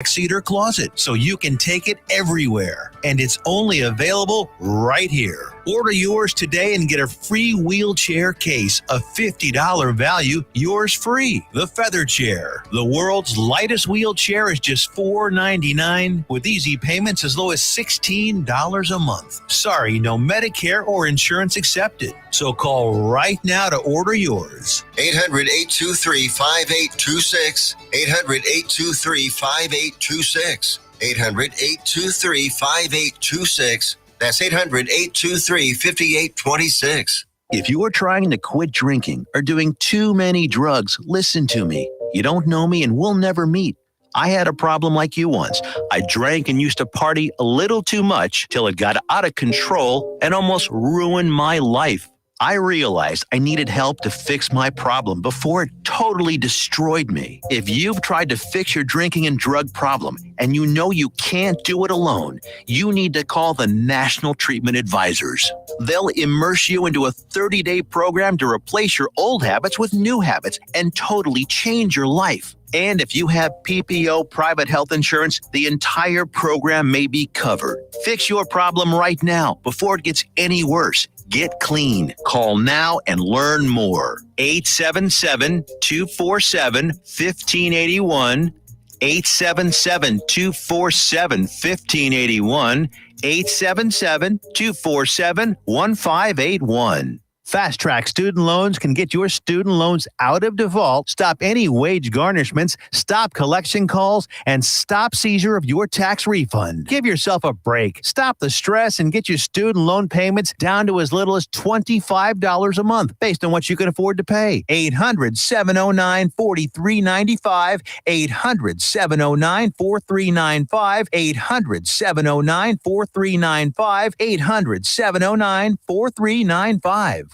backseat or closet so you can take it everywhere. And it's only available right here. Order yours today and get a free wheelchair case, a $50 value, yours free. The Feather Chair, the world's lightest wheelchair, is just $4.99 with easy payments as low as $16 a month. Sorry, no Medicare or insurance accepted. So call right now to order yours. 800-823-5826. 800-823-5826. 800-823-5826. That's 800-823-5826. If you're trying to quit drinking or doing too many drugs, listen to me. You don't know me and we'll never meet. I had a problem like you once. I drank and used to party a little too much till it got out of control and almost ruined my life. I realized I needed help to fix my problem before it totally destroyed me. If you've tried to fix your drinking and drug problem and you know you can't do it alone, you need to call the National Treatment Advisors. They'll immerse you into a 30-day program to replace your old habits with new habits and totally change your life. And if you have PPO private health insurance, the entire program may be covered. Fix your problem right now before it gets any worse. Get clean. Call now and learn more. 877-247-1581. 877-247-1581. 877-247-1581. Fast Track Student Loans can get your student loans out of default, stop any wage garnishments, stop collection calls, and stop seizure of your tax refund. Give yourself a break. Stop the stress and get your student loan payments down to as little as $25 a month based on what you can afford to pay. 800-709-4395. 800-709-4395. 800-709-4395. 800-709-4395.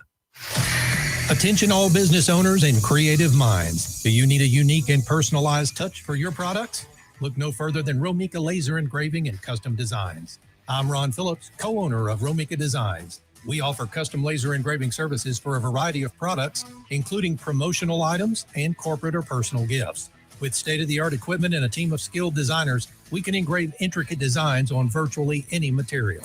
Attention all business owners and creative minds. Do you need a unique and personalized touch for your products? Look no further than Romika Laser Engraving and Custom Designs. I'm Ron Phillips, co-owner of Romika Designs. We offer custom laser engraving services for a variety of products, including promotional items and corporate or personal gifts. With state-of-the-art equipment and a team of skilled designers, we can engrave intricate designs on virtually any material.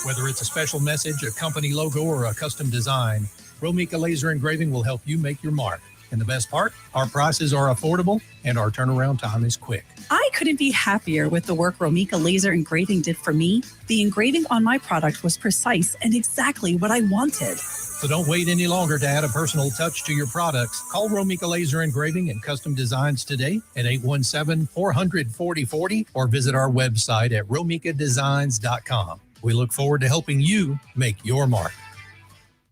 Whether it's a special message, a company logo, or a custom design, Romika Laser Engraving will help you make your mark. And the best part, our prices are affordable and our turnaround time is quick. I couldn't be happier with the work Romika Laser Engraving did for me. The engraving on my product was precise and exactly what I wanted. So don't wait any longer to add a personal touch to your products. Call Romika Laser Engraving and Custom Designs today at 817-400-4040 or visit our website at romikadesigns.com. We look forward to helping you make your mark.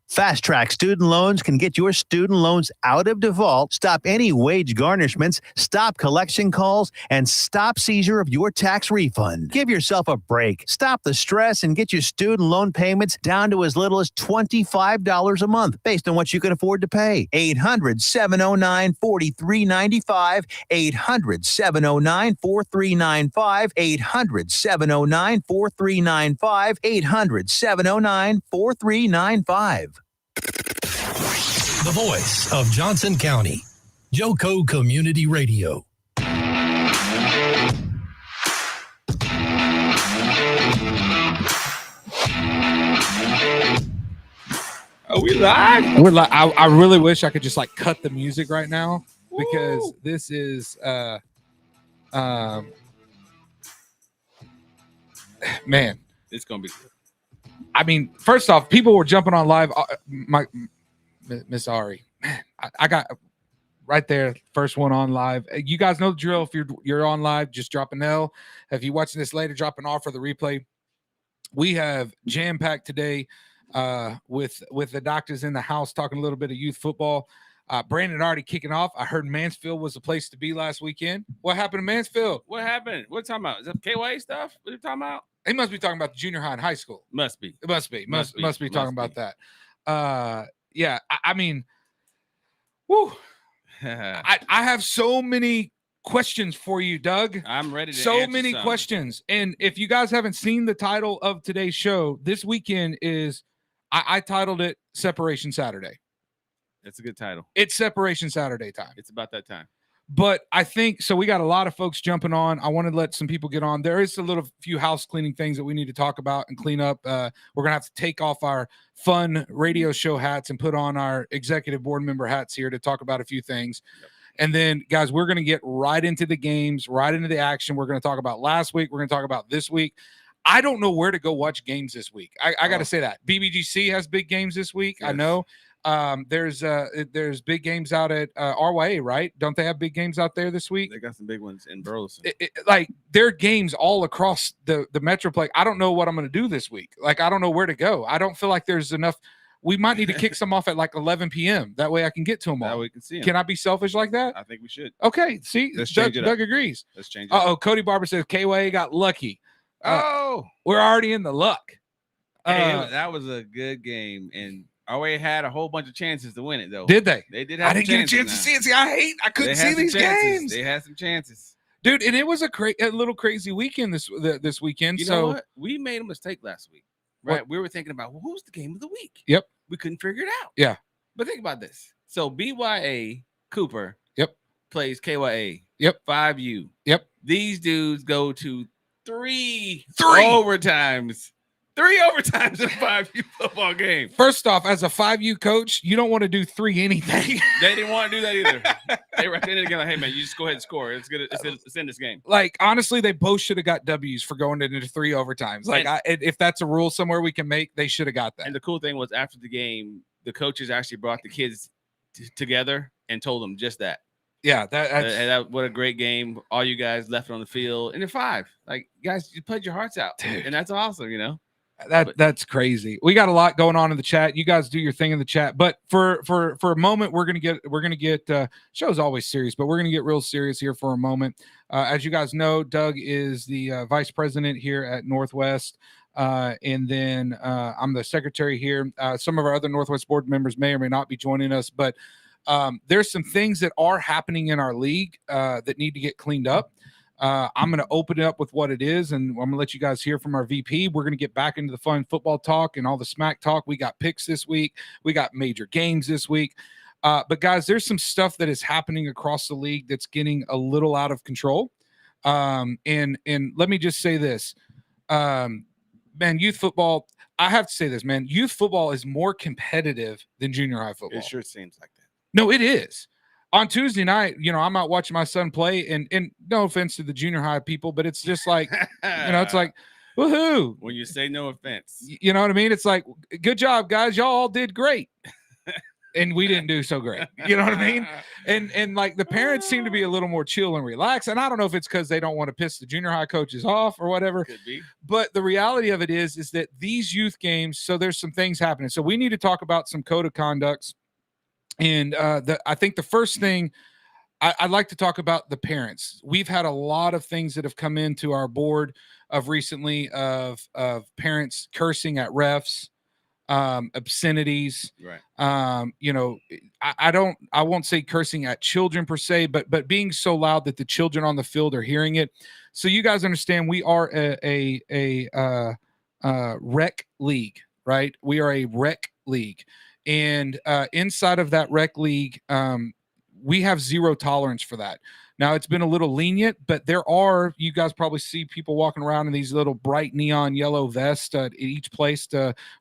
Fast Track Student Loans can get your student loans out of default, stop any wage garnishments, stop collection calls, and stop seizure of your tax refund. Give yourself a break. Stop the stress and get your student loan payments down to as little as $25 a month based on what you can afford to pay. 800-709-4395. 800-709-4395. 800-709-4395. 800-709-4395. The voice of Johnson County, Joco Community Radio. Are we live? We're live. I really wish I could just like cut the music right now because this is man, It's gonna be good. I mean, first off, people were jumping on live. Miss Ari, man, I got right there, first one on live. You guys know the drill. If you're on live, just drop an L. If you're watching this later, drop an R for the replay. We have jam-packed today with the doctors in the house talking a little bit of youth football. Brandon already kicking off. I heard Mansfield was the place to be last weekend. What happened to Mansfield? What happened? What talking about? Is that KYA stuff? What are you talking about? He must be talking about the junior high and high school. Must be. It must be talking about that. Yeah, I mean, woo. I have so many questions for you, Doug. I'm ready to so answer many some. questions. And if you guys haven't seen the title of today's show, this weekend is I titled it Separation Saturday. That's a good title. It's Separation Saturday time. It's about that time. But I think so. We got a lot of folks jumping on. I want to let some people get on. There is a few house cleaning things that we need to talk about and clean up. We're gonna have to take off our fun radio show hats and put on our executive board member hats here to talk about a few things. And then, guys, we're gonna get right into the games, right into the action. We're gonna talk about last week. We're gonna talk about this week. I don't know where to go watch games this week. I got to say that BBGC has big games this week. Yes. I know. There's big games out at RYA, right? Don't they have big games out there this week? They got some big ones in Burleson. Like there are games all across the Metroplex. I don't know what I'm going to do this week. Like I don't know where to go. I don't feel like there's enough. We might need to kick some off at like 11 p.m. That way I can get to them all. That way we can see them. Can I be selfish like that? I think we should. Okay. See, Doug agrees. Let's change it up. Oh, Cody Barber says KYA got lucky. Oh, we're already in the luck. Hey, that was a good game, and RYA had a whole bunch of chances to win it, though. Did they? They did. Have I didn't get a chance to see it. See, I couldn't see these games. They had some chances, dude, and it was a little crazy weekend this weekend. You know what? We made a mistake last week, right? We were thinking about who's the game of the week. Yep. We couldn't figure it out. Yeah. But think about this. So BYA Cooper. Yep. Plays KYA. Yep. 5U. Yep. These dudes go to three overtimes. 3 overtimes in a 5U football game. First off, as a 5U coach, you don't want to do 3 anything. They didn't want to do that either. They were at the end of the game like, hey, man, you just go ahead and score. It's good. It's in this game. Like, honestly, they both should have got W's for going into 3 overtimes. Like, if that's a rule somewhere we can make, they should have got that. And the cool thing was after the game, the coaches actually brought the kids together and told them just that. Yeah, that's what a great game. All you guys left on the field. And they're 5. Like, guys, you played your hearts out. Dude. And that's awesome, you know? That's crazy. We got a lot going on in the chat. You guys do your thing in the chat, but for a moment, we're gonna get show's always serious, but we're gonna get real serious here for a moment. As you guys know, Doug is the vice president here at Northwest, and then I'm the secretary here. Some of our other Northwest board members may or may not be joining us, but there's some things that are happening in our league that need to get cleaned up. I'm going to open it up with what it is, and I'm going to let you guys hear from our VP. We're going to get back into the fun football talk and all the smack talk. We got picks this week. We got major games this week. But, guys, there's some stuff that is happening across the league that's getting a little out of control. And let me just say this. Man, youth football, I have to say this, man. Youth football is more competitive than junior high football. It sure seems like that. No, it is. On Tuesday night, I'm out watching my son play, and no offense to the junior high people, but it's just like, it's like, woohoo. When you say no offense. You know what I mean? It's like, good job, guys. Y'all all did great. And we didn't do so great. You know what I mean? And like the parents seem to be a little more chill and relaxed. And I don't know if it's because they don't want to piss the junior high coaches off or whatever. Could be. But the reality of it is that these youth games, so there's some things happening. So we need to talk about some code of conducts. And I think the first thing I'd like to talk about the parents. We've had a lot of things that have come into our board of recently of parents cursing at refs, obscenities. Right. I won't say cursing at children per se, but being so loud that the children on the field are hearing it. So you guys understand we are a rec league, right? We are a rec league. And inside of that rec league, we have zero tolerance for that. Now, it's been a little lenient, but you guys probably see people walking around in these little bright neon yellow vests at each place,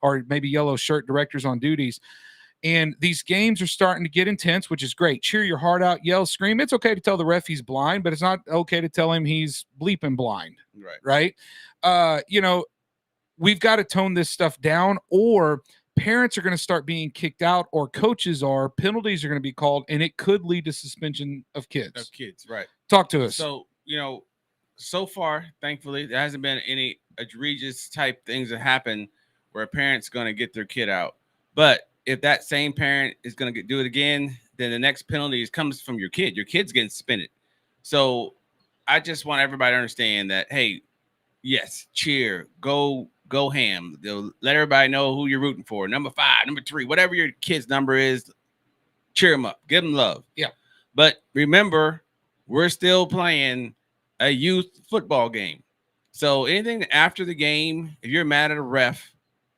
or maybe yellow shirt directors on duties. And these games are starting to get intense, which is great. Cheer your heart out, yell, scream. It's okay to tell the ref he's blind, but it's not okay to tell him he's bleeping blind. Right. We've got to tone this stuff down, or parents are going to start being kicked out, or coaches are. Penalties are going to be called, and it could lead to suspension of kids. Right. Talk to us. So, so far, thankfully, there hasn't been any egregious type things that happen where a parent's going to get their kid out. But if that same parent is going to do it again, then the next penalty comes from your kid. Your kid's getting suspended. So I just want everybody to understand that, hey, yes, cheer, go ham. They'll let everybody know who you're rooting for. Number 5, number 3, whatever your kid's number is, cheer them up, give them love. Yeah. But remember, we're still playing a youth football game. So anything after the game, if you're mad at a ref,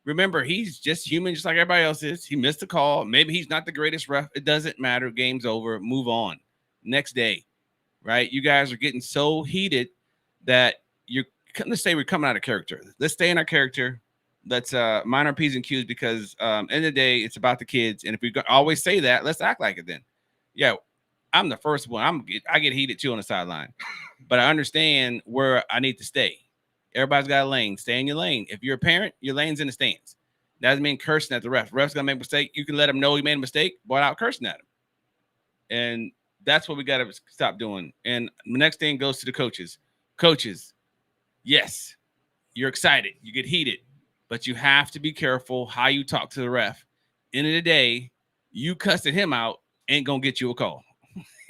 remember, he's just human, just like everybody else is. He missed a call. Maybe he's not the greatest ref. It doesn't matter. Game's over. Move on. Next day. right? You guys are getting so heated that let's say we're coming out of character. Let's stay in our character. Let's mind our P's and Q's, because end of the day, it's about the kids. And if we always say that, let's act like it then. Yeah, I'm the first one. I get heated too on the sideline, but I understand where I need to stay. Everybody's got a lane. Stay in your lane. If you're a parent, your lane's in the stands. That doesn't mean cursing at the ref. Ref's gonna make a mistake. You can let him know he made a mistake without cursing at him. And that's what we got to stop doing. And the next thing goes to the coaches. Coaches, yes, you're excited. You get heated, but you have to be careful how you talk to the ref. End of the day, you cussing him out ain't gonna get you a call.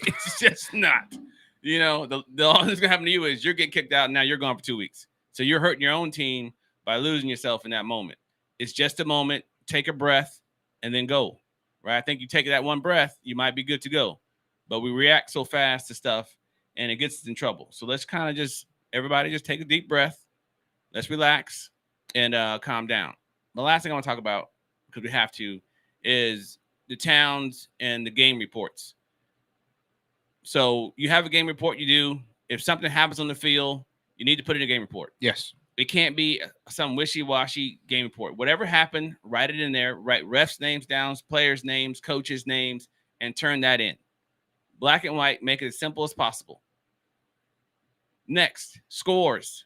It's just not. You know, the all that's gonna happen to you is you're getting kicked out, and now you're gone for 2 weeks. So you're hurting your own team by losing yourself in that moment. It's just a moment. Take a breath and then go. Right? I think you take that one breath, you might be good to go. But we react so fast to stuff, and it gets us in trouble. So let's kind of everybody just take a deep breath. Let's relax and calm down. The last thing I want to talk about, because we have to, is the towns and the game reports. So you have a game report you do. If something happens on the field, you need to put it in a game report. Yes. It can't be some wishy-washy game report. Whatever happened, write it in there. Write refs' names down, players' names, coaches' names, and turn that in. Black and white, make it as simple as possible. Next, scores.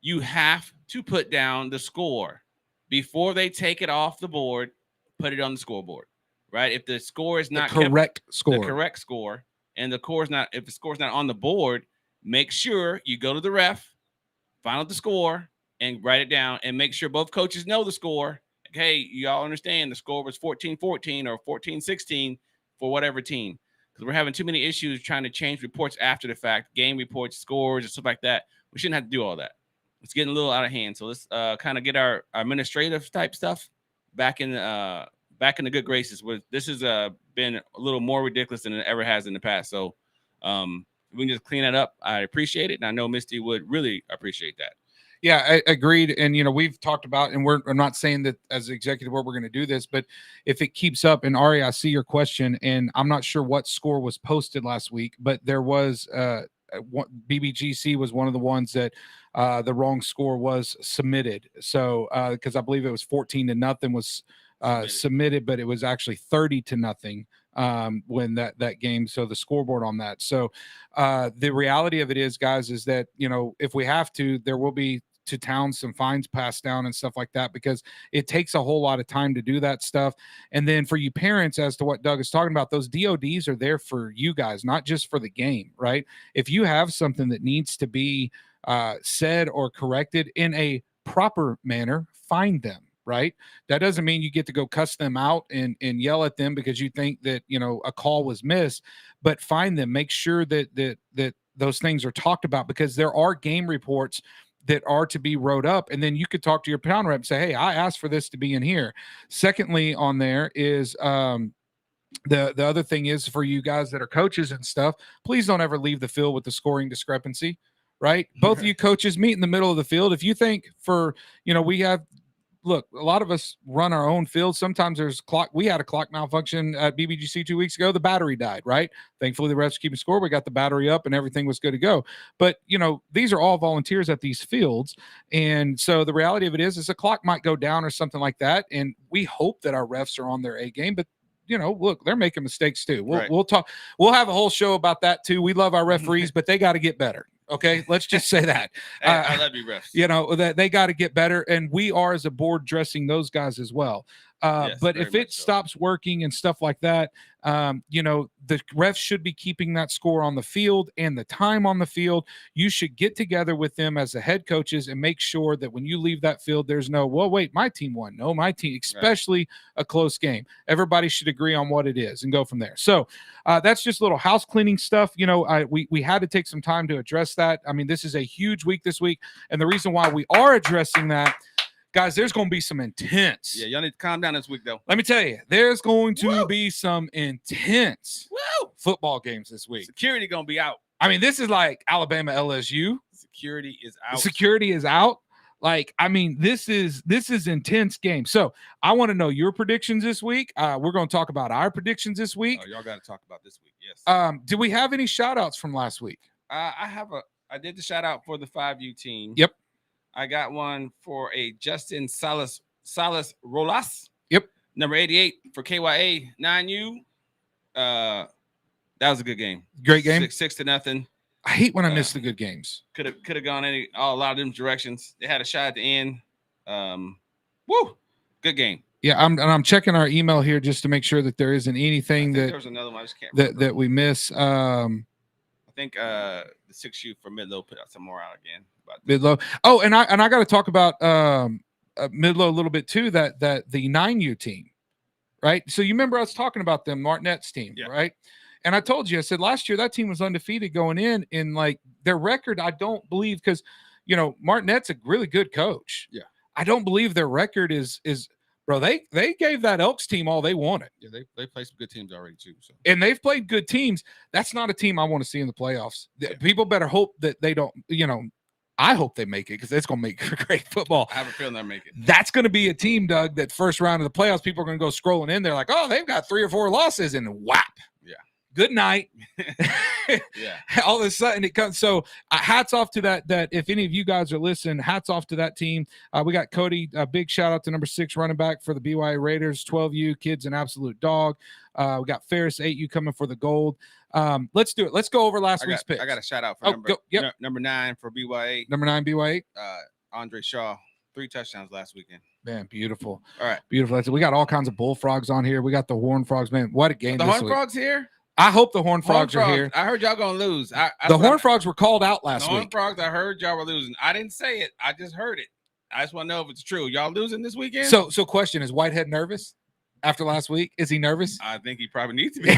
You have to put down the score. Before they take it off the board, put it on the scoreboard, right? If the score is not the correct score, and if the score's not on the board, make sure you go to the ref, find out the score, and write it down, and make sure both coaches know the score. Like, hey, you all understand the score was 14-14 or 14-16 for whatever team. Because we're having too many issues trying to change reports after the fact, game reports, scores, and stuff like that. We shouldn't have to do all that. It's getting a little out of hand. So let's kind of get our administrative type stuff back in the good graces. This has been a little more ridiculous than it ever has in the past. So we can just clean that up. I appreciate it, and I know Misty would really appreciate that. Yeah, I agreed. And, we've talked about, and I'm not saying that as executive board we're going to do this, but if it keeps up, and Ari, I see your question, and I'm not sure what score was posted last week, but there was BBGC was one of the ones that the wrong score was submitted. So, because I believe it was 14-0 was submitted, but it was actually 30-0 when that game. So the scoreboard on that. So the reality of it is, guys, is that, if we have to, there will be to towns some fines passed down and stuff like that, because it takes a whole lot of time to do that stuff. And then for you parents, as to what Doug is talking about, those DODs are there for you guys, not just for the game, right? If you have something that needs to be said or corrected in a proper manner, find them. Right. That doesn't mean you get to go cuss them out and yell at them because you think that, a call was missed, but find them, make sure that those things are talked about, because there are game reports that are to be wrote up. And then you could talk to your pound rep and say, hey, I asked for this to be in here. Secondly, on there is, the other thing is, for you guys that are coaches and stuff, please don't ever leave the field with the scoring discrepancy, right? Both of you coaches meet in the middle of the field. If you think look, a lot of us run our own field. Sometimes there's clock. We had a clock malfunction at BBGC 2 weeks ago. The battery died, right? Thankfully, the refs keeping score. We got the battery up and everything was good to go. But, these are all volunteers at these fields. And so the reality of it is a clock might go down or something like that. And we hope that our refs are on their A game, but look, they're making mistakes too. We'll talk. We'll have a whole show about that too. We love our referees, but they got to get better. Okay, let's just say that. I love you, refs. That they got to get better, and we are, as a board, dressing those guys as well. Yes, but if it stops working and stuff like that, the refs should be keeping that score on the field and the time on the field. You should get together with them as the head coaches and make sure that when you leave that field, there's no, well, wait, my team won. No, my team, especially a close game. Everybody should agree on what it is and go from there. So that's just little house cleaning stuff. We had to take some time to address that. I mean, this is a huge week this week. And the reason why we are addressing that, guys, there's going to be some intense. Yeah, y'all need to calm down this week, though. Let me tell you, there's going to be some intense football games this week. Security going to be out. I mean, this is like Alabama LSU. Security is out. Security is out. Like, I mean, this is intense game. So I want to know your predictions this week. We're going to talk about our predictions this week. Oh, y'all got to talk about this week. Yes. Do we have any shout outs from last week? I did the shout out for the 5U team. Yep. I got one for a Justin Salas Rolas. Yep. Number 88 for KYA 9U. That was a good game. Great game. 6-0. I hate when I miss the good games. Could have gone a lot of them directions. They had a shot at the end. Woo! Good game. Yeah, I'm checking our email here just to make sure that there isn't anything there was another one. I just can't remember. that we miss. I think the 6U for Midlow put out some more out again. Midlow. Oh, and I got to talk about Midlow a little bit too. That the 9U team, right? So you remember us talking about them, Martinette's team, right? And I told you, I said last year that team was undefeated going in like their record. I don't believe because Martinette's a really good coach. Yeah, I don't believe their record is. Bro, they gave that Elks team all they wanted. Yeah, they played some good teams already too. So. And they've played good teams. That's not a team I want to see in the playoffs. Yeah. People better hope that they don't. I hope they make it because it's going to make great football. I have a feeling they'll make it. That's going to be a team, Doug, that first round of the playoffs, people are going to go scrolling in there like, oh, they've got 3 or 4 losses, and whap. Yeah. Good night. Yeah. All of a sudden it comes. So hats off to that if any of you guys are listening, hats off to that team. We got Cody, a big shout out to number 6 running back for the BYU Raiders. 12U kid's an absolute dog. We got Ferris 8U coming for the gold. Let's do it. Let's go over last week's picks. I got a shout out for number 9 for BYU. Number 9 BYU. Andre Shaw, 3 touchdowns last weekend. Man, beautiful. All right. Beautiful. We got all kinds of bullfrogs on here. We got the Horned Frogs, man. What a game. The Horned Frogs here? I hope the Horned Frogs are here. I heard y'all gonna lose. The Horned Frogs were called out last week. The Horned Frogs, I heard y'all were losing. I didn't say it. I just heard it. I just want to know if it's true. Y'all losing this weekend? So question, is Whitehead nervous after last week? Is he nervous? I think he probably needs to be. He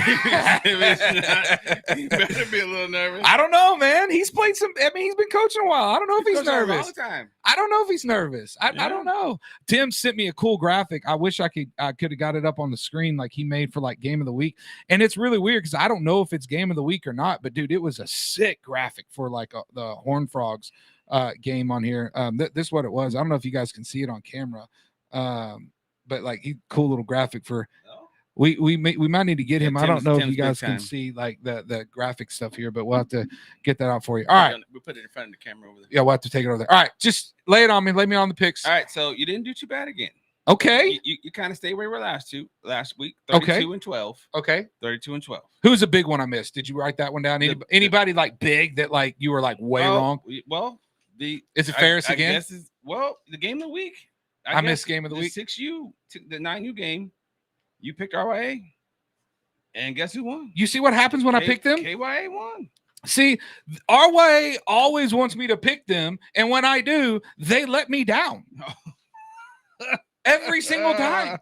better be a little nervous. I don't know, man. He's played some. I mean, he's been coaching a while. I don't know if he's nervous. A long time. I don't know if he's nervous. I don't know. Tim sent me a cool graphic. I wish I could have got it up on the screen like he made for like game of the week. And it's really weird because I don't know if it's game of the week or not. But dude, it was a sick graphic for like the Horned Frogs game on here. This is what it was. I don't know if you guys can see it on camera. But like cool little graphic for. We might need to get him. I don't know if you guys can see like the graphic stuff here, but we'll have to get that out for you. All right. We'll put it in front of the camera over there. Yeah, we'll have to take it over there. All right, just lay it on me. Lay me on the picks. All right, so you didn't do too bad again. Okay. You kind of stayed where you were last week. 32-12. Okay. 32-12. Who's a big one I missed? Did you write that one down? Anybody like big that like you were like way wrong? Well, is it Ferris again? Guess the game of the week. I missed game of the week. 6U, the 9U game. You picked RYA. And guess who won? You see what happens when I pick them? KYA won. See, RYA always wants me to pick them, and when I do, they let me down. Every single time.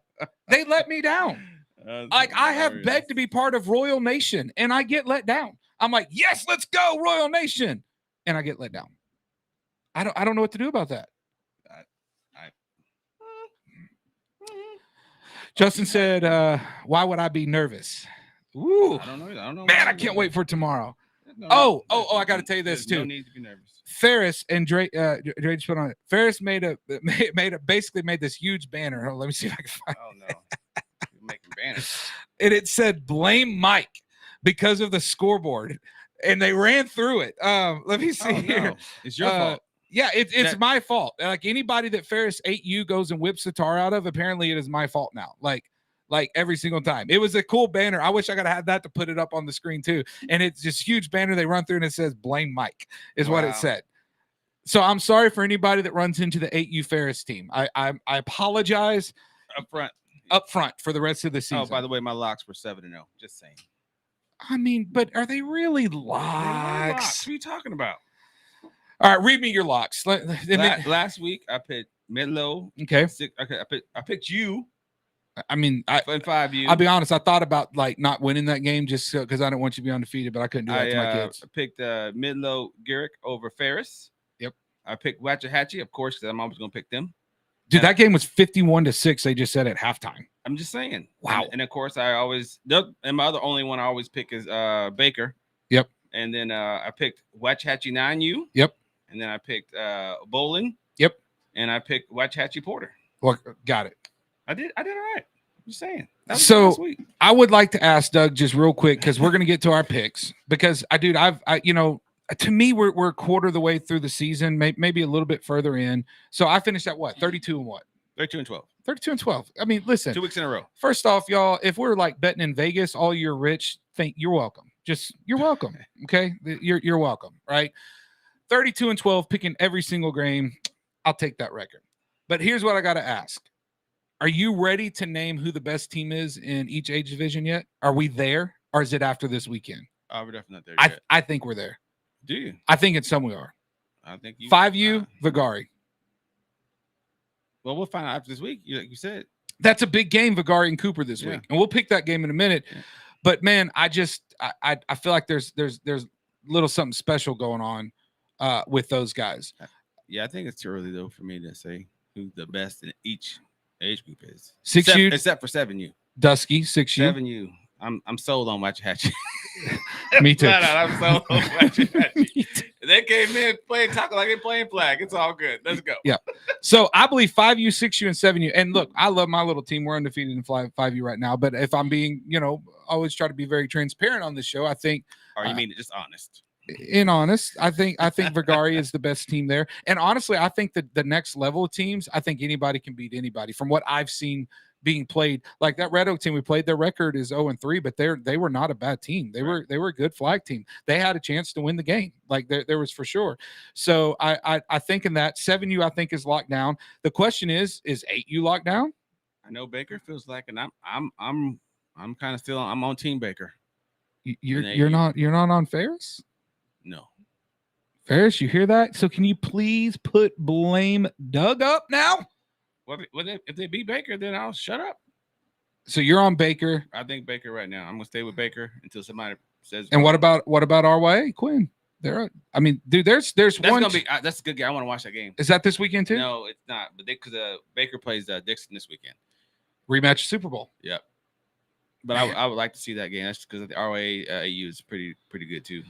They let me down. Like I have begged to be part of Royal Nation, and I get let down. I'm like, yes, let's go, Royal Nation. And I get let down. I don't know what to do about that. Justin said, why would I be nervous? Ooh, I don't know. Man, I can't wait for tomorrow. I got to tell you this too. No need to be nervous. Ferris and Dre just put on it. Ferris basically made this huge banner. Let me see if I can find. Oh no, you're making banners. And it said "Blame Mike" because of the scoreboard, and they ran through it. Let me see here. No. It's your fault. Yeah, it's my fault. Like anybody that Ferris 8U goes and whips the tar out of, apparently it is my fault now. Like every single time. It was a cool banner. I wish I could have had that to put it up on the screen too. And it's just huge banner. They run through and it says "Blame Mike" is what it said. So I'm sorry for anybody that runs into the 8U Ferris team. I apologize up front for the rest of the season. Oh, by the way, my locks were 7-0. Just saying. I mean, but are they really locks? What are you talking about? All right, read me your locks. Last week I picked Midlow. Okay. I picked you. I mean, in 5U. I'll be honest. I thought about like not winning that game just because I didn't want you to be undefeated, but I couldn't do that to my kids. I picked Midlow Garrick over Ferris. Yep. I picked Waxahachie, of course, because I'm always going to pick them. Dude, that game was 51-6. They just said at halftime. I'm just saying. Wow. And of course, and my only one I always pick is Baker. Yep. And then I picked Waxahachie 9U. Yep. And then I picked Bowling. Yep. and I picked Waxahachie Porter. Well, got it. I did all right. I'm just saying. That was So last week. I would like to ask Doug just real quick because we're going to get to our picks because to me we're a quarter of the way through the season, maybe a little bit further in. So I finished at what 32 and what 32-12. 32 and 12. I mean, listen. 2 weeks in a row. First off, y'all, if we're like betting in Vegas all year rich, you're welcome. You're welcome. Okay, you're welcome. Right. 32 and 12, picking every single game. I'll take that record. But here's what I got to ask. Are you ready to name who the best team is in each age division yet? Are we there, or is it after this weekend? We're definitely not there yet. I think we're there. Do you? I think in some we are. I think you. 5U, Vigari. Well, we'll find out after this week. Like you said. That's a big game, Vigari and Cooper this week, and we'll pick that game in a minute. Yeah. But man, I feel like there's little something special going on with those guys. Yeah, I think it's too early though for me to say who the best in each age group is. 6U, except for 7U. Dusky, 6U. 7U. I'm sold on Waxahachie. Me too. I'm sold on Waxahachie. They came in playing tackle like they playing flag. It's all good. Let's go. Yeah. So I believe 5U, 6U, and 7U. And look, I love my little team. We're undefeated in 5U right now. But if I'm being, always try to be very transparent on this show, I think. Or you mean it just honest? In honest, I think Vigari is the best team there. And honestly, I think that the next level of teams, I think anybody can beat anybody from what I've seen being played. Like that Red Oak team we played, their record is 0-3, but they were not a bad team. They were a good flag team. They had a chance to win the game. Like there was for sure. So I think in that 7U I think is locked down. The question is 8U locked down? I know Baker feels like, and I'm kind of still I'm on Team Baker. You're not on Ferris? No. Ferris, you hear that? So can you please put blame Doug up now? Well, if they beat Baker, then I'll shut up. So you're on Baker. I think Baker right now. I'm gonna stay with Baker until somebody says. And what about RYA, Quinn? Dude, there's that's one. Gonna be that's a good game. I want to watch that game. Is that this weekend too? No, it's not. But because Baker plays Dixon this weekend. Rematch Super Bowl. Yep. But I would like to see that game. That's because the RYA AU is pretty good too.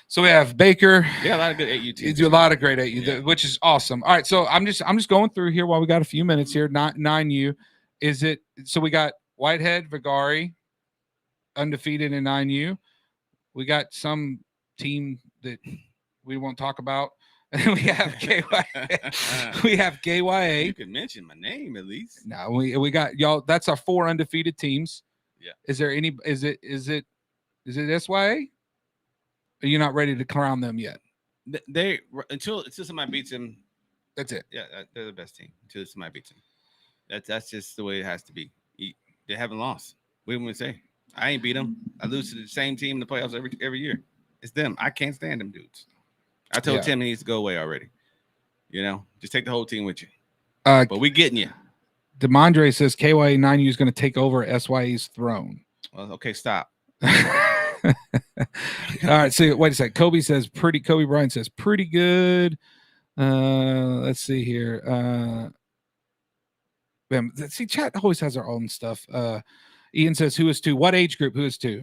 So we have Baker. Yeah, a lot of good AU teams. Do a lot of great AU, which is awesome. All right, so I'm just going through here while we got a few minutes here. 9U, is it? So we got Whitehead, Vigari, undefeated in 9U. We got some team that we won't talk about. And we have KYA. We have KYA. You can mention my name at least. No, we got y'all. That's our 4 undefeated teams. Yeah. Is there any? Is it SYA? Are you not ready to crown them yet? They until somebody beats them. That's it. Yeah, they're the best team until somebody beats them. That's just the way it has to be. They haven't lost. What do we say? I ain't beat them. I lose to the same team in the playoffs every year. It's them. I can't stand them dudes. I told Tim he needs to go away already. Just take the whole team with you. But we getting you. Demondre says KYA 9U is going to take over SYA's throne. Well, okay, stop. All right, so wait a second. Kobe Bryant says pretty good. Let's see here. See, chat always has their own stuff. Ian says who is 2? What age group? Who is 2?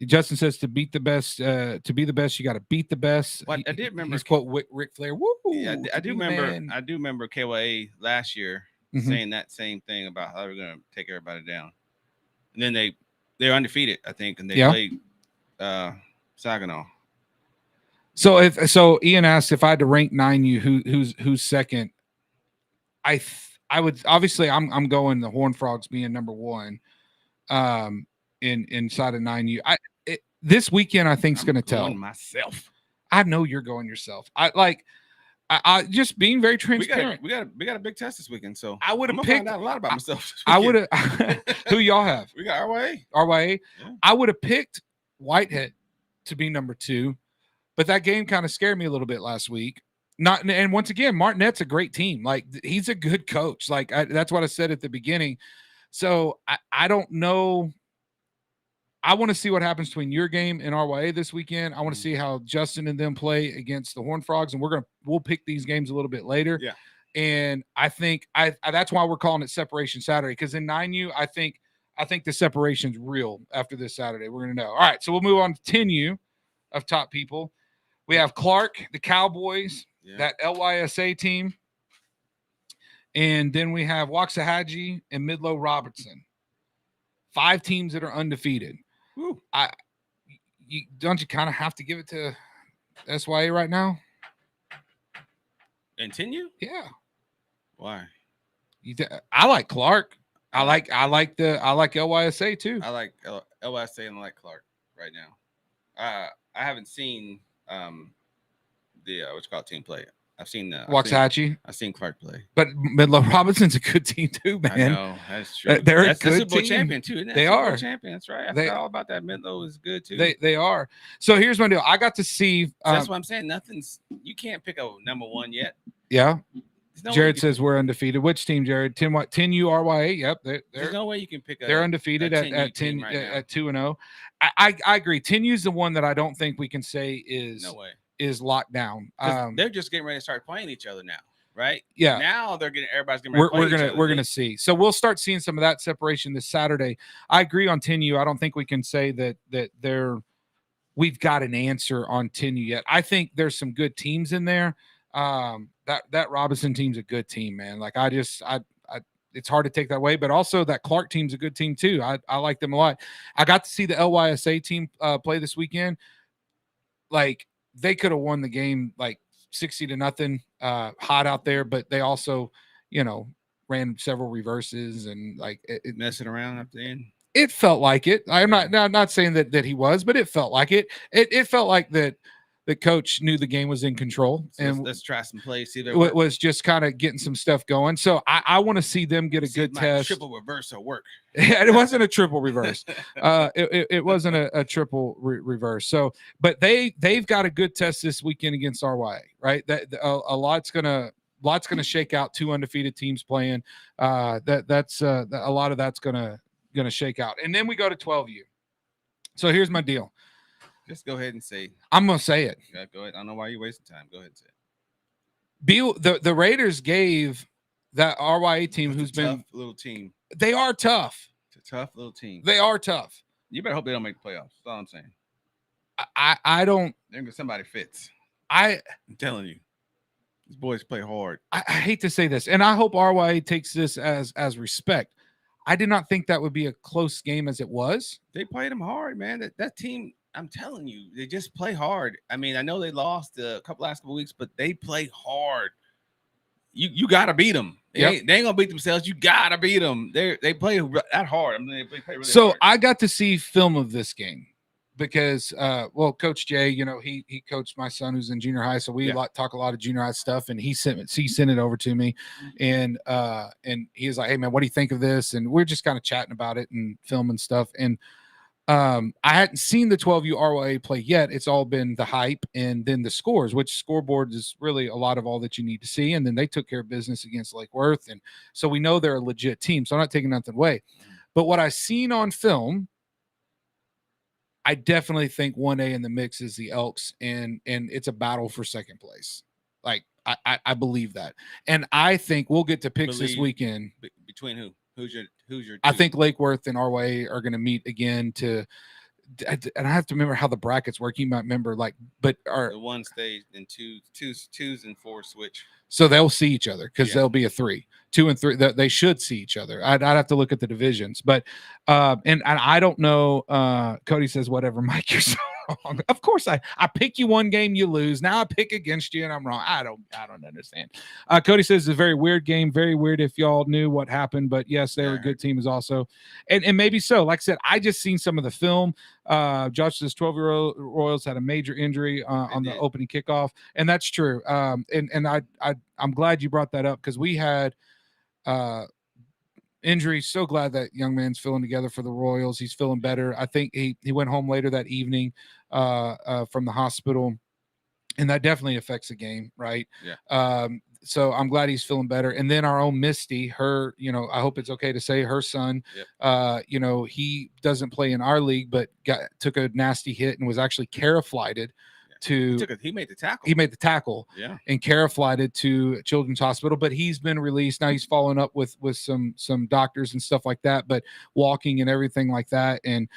Justin says to beat the best, to be the best, you got to beat the best. What I did remember, he's quote Ric Flair. Woo! Yeah, I do remember KYA last year saying that same thing about how they're going to take everybody down, and then they're undefeated, I think, and they played Saginaw. So Ian asked if I had to rank 9U, who's second. I would obviously I'm going the Horned Frogs being number 1. Inside of 9U. This weekend I think is going to tell myself. I know you're going yourself. I just being very transparent. We got a big test this weekend, so I would have picked find out a lot about myself. I would have. Who y'all have? We got RYA. RYA. Yeah. I would have picked Whitehead to be number 2, but that game kind of scared me a little bit last week. And once again, Martinette's a great team. Like he's a good coach. Like that's what I said at the beginning. So I don't know. I want to see what happens between your game and RYA this weekend. I want to see how Justin and them play against the Horned Frogs, and we'll pick these games a little bit later. Yeah. And I think that's why we're calling it Separation Saturday, because in 9U, I think the separation's real after this Saturday. We're gonna know. All right, so we'll move on to 10U of top people. We have Clark, the Cowboys, Yeah. that LYSA team, and then we have Waxahachie and Midlow Robertson. 5 teams that are undefeated. Woo. Don't you kind of have to give it to SYA right now? Continue? Yeah. Why? I like Clark. I like LYSA too. I like LSA and I like Clark right now. I haven't seen the what's called team play. I've seen Waxahachie, I've seen Clark play. but Midlow Robinson's a good team too, man. I know that's true. They're that's a good Super Bowl team. champion too. Isn't that They Super Bowl are champion. That's right. I They- forgot all about that. Midlow is good too. They are. So here's my deal. I got to see. So that's what I'm saying. You can't pick a number one yet. Yeah. There's no way Jared you can- says we're undefeated. Which team, Jared? 10 URYA. Yep. there's They're no way you can pick a. they're undefeated a 10U at team 10 right now. at 2-0. I agree. 10U's the one that I don't think we can say is No way. locked down. 'Cause they're just getting ready to start playing each other now, right? Yeah. Now everybody's getting ready to play each other. We're gonna see. So we'll start seeing some of that separation this Saturday. I agree on 10U. I don't think we can say that we've got an answer on 10U yet. I think there's some good teams in there. That Robinson team's a good team, man. Like it's hard to take that away, but also that Clark team's a good team too. I like them a lot. I got to see the LYSA team play this weekend. Like they could have won the game like 60-0, hot out there, but they also, ran several reverses and like it messing around up the end. It felt like it. I'm not saying that he was, but it felt like it. It felt like that the coach knew the game was in control, So and let's try some plays. See if it was just kind of getting some stuff going. So I want to see them get a good test. Triple reversal work. It wasn't a triple reverse. It wasn't a triple reverse. So, but they've got a good test this weekend against RYA, right? That a lot's gonna shake out. 2 undefeated teams playing. That's a lot of that's gonna shake out. And then we go to 12U. So here's my deal. Just go ahead and say. I'm gonna say it. Yeah, go ahead. I don't know why you're wasting time. Go ahead and say it. The Raiders gave that RYA team who's been tough little team. They are tough. It's a tough little team. They are tough. You better hope they don't make the playoffs. That's all I'm saying. I don't. Somebody fits. I'm telling you, these boys play hard. I hate to say this, and I hope RYA takes this as respect. I did not think that would be a close game as it was. They played them hard, man. That team. I'm telling you, they just play hard. I mean, I know they lost last couple weeks, but they play hard. You got to beat them. They ain't gonna beat themselves. You got to beat them. They play that hard. I mean, they play really hard. I got to see film of this game because, Coach Jay, he coached my son who's in junior high, so we talk a lot of junior high stuff, and he sent it over to me, and he was like, "Hey man, what do you think of this?" And we're just kind of chatting about it and filming stuff, and I hadn't seen the 12U RYA play yet. It's all been the hype and then the scores, which scoreboard is really a lot of all that you need to see. And then they took care of business against Lake Worth. And so we know they're a legit team. So I'm not taking nothing away. But what I've seen on film, I definitely think 1A in the mix is the Elks, and it's a battle for second place. Like I believe that. And I think we'll get to picks this weekend. Between who? Who's your two? I think Lake Worth and RYA are going to meet again and I have to remember how the brackets work. You might remember the one stays in twos and 4 switch. So they'll see each other because they'll be a 3, 2 and 3. They should see each other. I'd have to look at the divisions, but and I don't know. Cody says whatever, Mike. You're so wrong. Of course, I pick you one game, you lose. Now I pick against you, and I'm wrong. I don't understand. Cody says it's a very weird game. Very weird if y'all knew what happened, but yes, they're a good team as also, and maybe so. Like I said, I just seen some of the film. Josh says 12-year-old Royals had a major injury on the opening kickoff, and that's true. And I'm glad you brought that up because we had injury. So glad that young man's feeling together for the Royals. He's feeling better. I think he went home later that evening from the hospital, and that definitely affects the game, right? Yeah. So I'm glad he's feeling better. And then our own Misty, her, I hope it's okay to say her son, he doesn't play in our league, but took a nasty hit and was actually caraflighted to. He made the tackle. He made the tackle. Yeah. And caraflighted to Children's Hospital, but he's been released. Now he's following up with some doctors and stuff like that, but walking and everything like that. And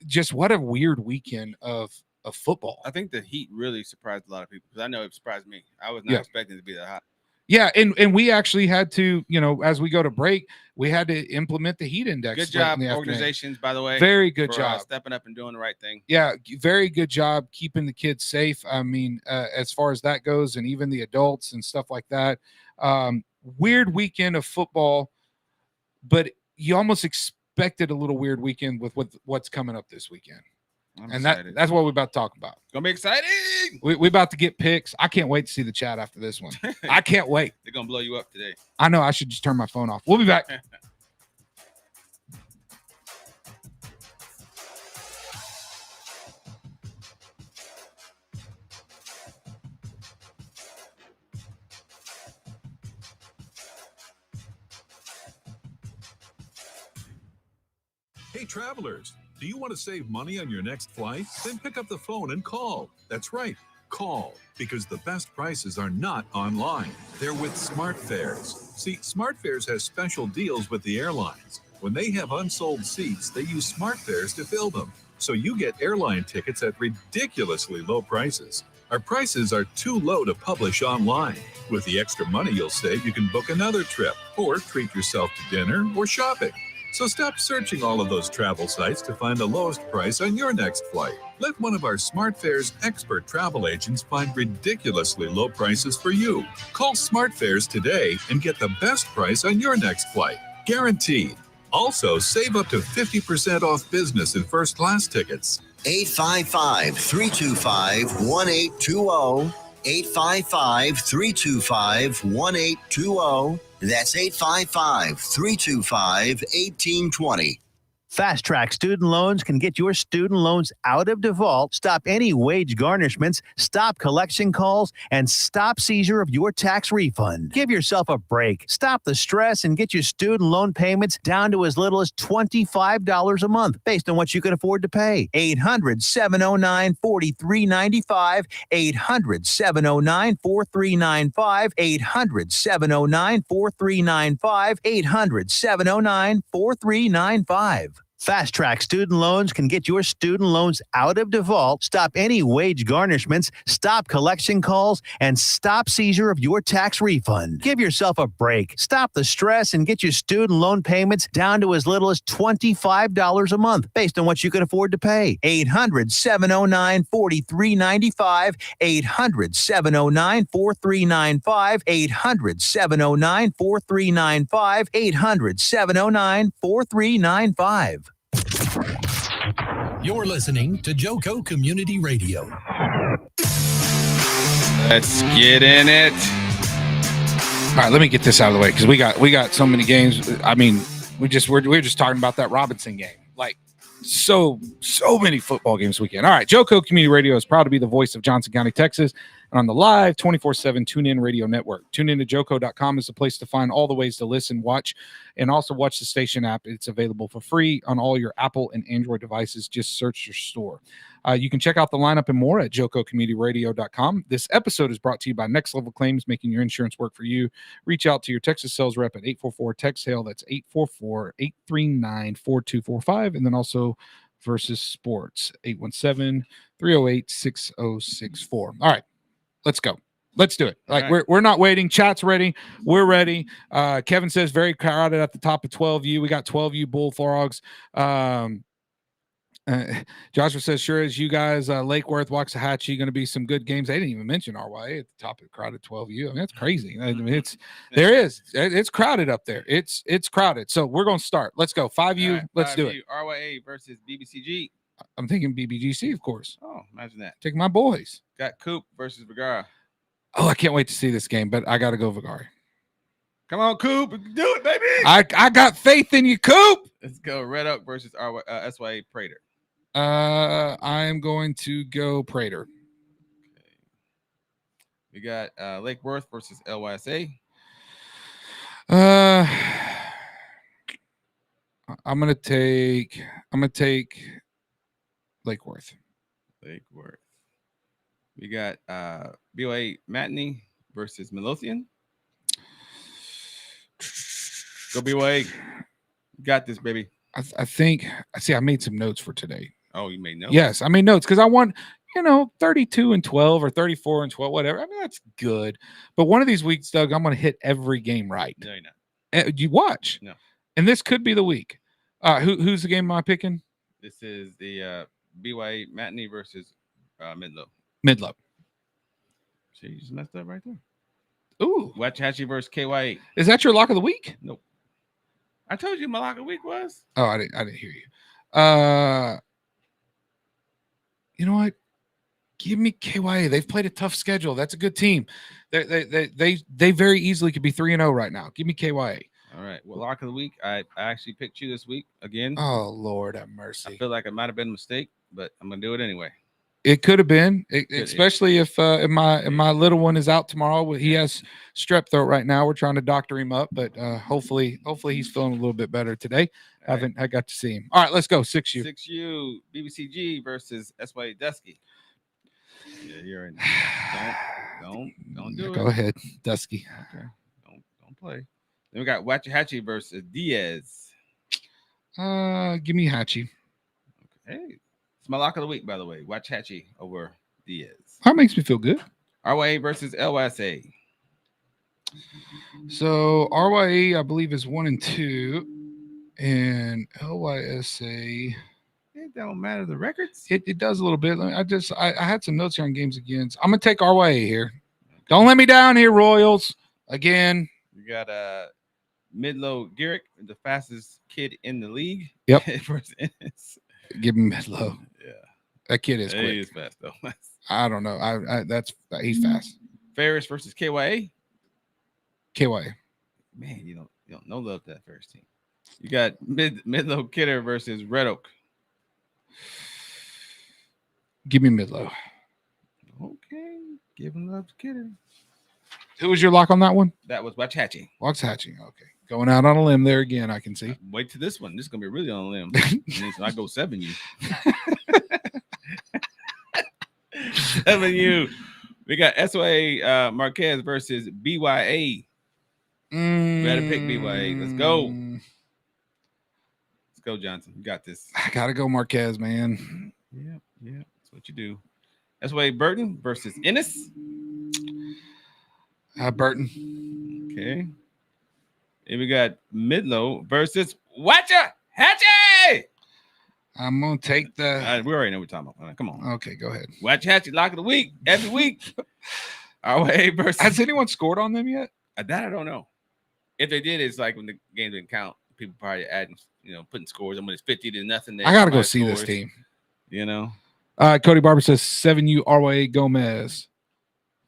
just what a weird weekend of of football. I think the heat really surprised a lot of people because I know it surprised me. I was not expecting it to be that hot. Yeah, and we actually had to, as we go to break, we had to implement the heat index. Good job, organizations, by the way. Very good for, job. Stepping up and doing the right thing. Yeah, very good job keeping the kids safe. I mean, as far as that goes, and even the adults and stuff like that. Weird weekend of football, but you almost expected a little weird weekend with what's coming up this weekend. That's what we're about to talk about. It's gonna be exciting. We about to get picks. I can't wait to see the chat after this one. I can't wait. They're gonna blow you up today. I know. I should just turn my phone off. We'll be back. Hey, travelers, do you want to save money on your next flight? Then pick up the phone and call. That's right, call, because the best prices are not online. They're with SmartFares. See, SmartFares has special deals with the airlines. When they have unsold seats, they use SmartFares to fill them. So you get airline tickets at ridiculously low prices. Our prices are too low to publish online. With the extra money you'll save, you can book another trip or treat yourself to dinner or shopping. So stop searching all of those travel sites to find the lowest price on your next flight. Let one of our SmartFares expert travel agents find ridiculously low prices for you. Call SmartFares today and get the best price on your next flight. Guaranteed. Also, save up to 50% off business and first class tickets. 855-325-1820. 855-325-1820. That's 855-325-1820. Fast Track Student Loans can get your student loans out of default, stop any wage garnishments, stop collection calls, and stop seizure of your tax refund. Give yourself a break. Stop the stress and get your student loan payments down to as little as $25 a month based on what you can afford to pay. 800-709-4395. 800-709-4395. 800-709-4395. 800-709-4395. Fast Track Student Loans can get your student loans out of default, stop any wage garnishments, stop collection calls, and stop seizure of your tax refund. Give yourself a break. Stop the stress and get your student loan payments down to as little as $25 a month based on what you can afford to pay. 800-709-4395. 800-709-4395. 800-709-4395. 800-709-4395. You're listening to Joco Community Radio. Let's get in it. All right, let me get this out of the way because we got so many games. I mean, we're just talking about that Robinson game. Like so many football games weekend. All right, Joco Community Radio is proud to be the voice of Johnson County, Texas. And on the live 24/7 TuneIn Radio Network. Tune in to Joco.com is the place to find all the ways to listen, watch, and also watch the station app. It's available for free on all your Apple and Android devices. Just search your store. You can check out the lineup and more at JocoCommunityRadio.com. This episode is brought to you by Next Level Claims, making your insurance work for you. Reach out to your Texas sales rep at 844-TEX-SALE. That's 844-839-4245. And then also Versus Sports, 817-308-6064. All right. Let's go. Let's do it. Like right. We're not waiting. Chat's ready. We're ready. Kevin says very crowded at the top of 12U. We got 12U Bullfrogs. Joshua says, sure as you guys, Lake Worth, Waxahachie, going to be some good games. They didn't even mention RYA at the top of the crowded 12U. I mean, that's crazy. I mean, it's crowded up there. It's crowded. So we're going to start. Let's go. 5U. Right, let's 5U, do it. RYA versus BBCG. I'm thinking BBGC, of course. Oh, imagine that. Take my boys. Got Coop versus Vergara. Oh, I can't wait to see this game, but I got to go Vergara. Come on, Coop. Do it, baby. I got faith in you, Coop. Let's go. Red Oak versus SYA Prater. I'm going to go Prater. Okay. We got Lake Worth versus LYSA. I'm gonna take Lake Worth. Lake Worth. We got BOA Matinee versus Midlothian. Go BOA. Got this, baby. I think I made some notes for today. Oh, you made notes? Yes, I made notes because I want 32-12 or 34-12, whatever. I mean, that's good. But one of these weeks, Doug, I'm going to hit every game right. No, you're not. You watch. No. And this could be the week. Who's the game am I picking? This is the BYA Matinee versus Midlow. Midlow. See, you just messed up right there. Ooh. Waxahachie versus KY8. Is that your lock of the week? Nope. I told you my lock of the week was. Oh, I didn't hear you. You know what? Give me KYA. They've played a tough schedule. That's a good team. They very easily could be 3-0 right now. Give me KYA. All right. Well, lock of the week. I actually picked you this week again. Oh, Lord have I mercy. feel like it might have been a mistake, but I'm gonna do it anyway. It could have been, especially if my little one is out tomorrow. He has strep throat right now. We're trying to doctor him up, but hopefully he's feeling a little bit better today. All right. I got to see him. All right, let's go. 6U. 6U BBCG versus SY Dusky. Yeah, you're in. Don't do it. Go ahead, Dusky. Okay. Don't play. Then we got Waxahachie versus Diaz. Give me Hatchie. Hey, it's my lock of the week, by the way. Waxahachie over Diaz. That makes me feel good. RYA versus LYSA. So RYA, I believe, is 1-2, and LYSA. It don't matter the records. It does a little bit. I had some notes here on games against. I'm gonna take RYA here. Don't let me down here, Royals. Again. We got Midlow Garrick, the fastest kid in the league. Yep. versus Ennis. Give him Midlow. Yeah. That kid is quick. He is fast though. I don't know. He's fast. Ferris versus KYA. KYA. Man, you don't no love that Ferris team. You got Midlow Kidder versus Red Oak. Give me Midlow. Okay, giving love to Kidder. Who was your lock on that one? That was Waxahachie. Waxahachie. Okay. Going out on a limb there again, I can see. Wait to this one. This is gonna be really on a limb. So I go 7U. 7U. We got SOA Marquez versus BYA. Better pick BYA. Let's go. Let's go, Johnson. You got this. I gotta go Marquez, man. Yeah. That's what you do. SOA Burton versus Ennis. Burton. Okay. And we got Midlow versus Waxahachie. I'm gonna take the. We already know what we're talking about. Come on. Okay, go ahead. Waxahachie lock of the week every week. RYA versus. Has anyone scored on them yet? That I don't know. If they did, it's like when the game didn't count. People probably adding, putting scores. And when it's 50-0, I gotta go see this team. Cody Barber says 7U RYA Gomez.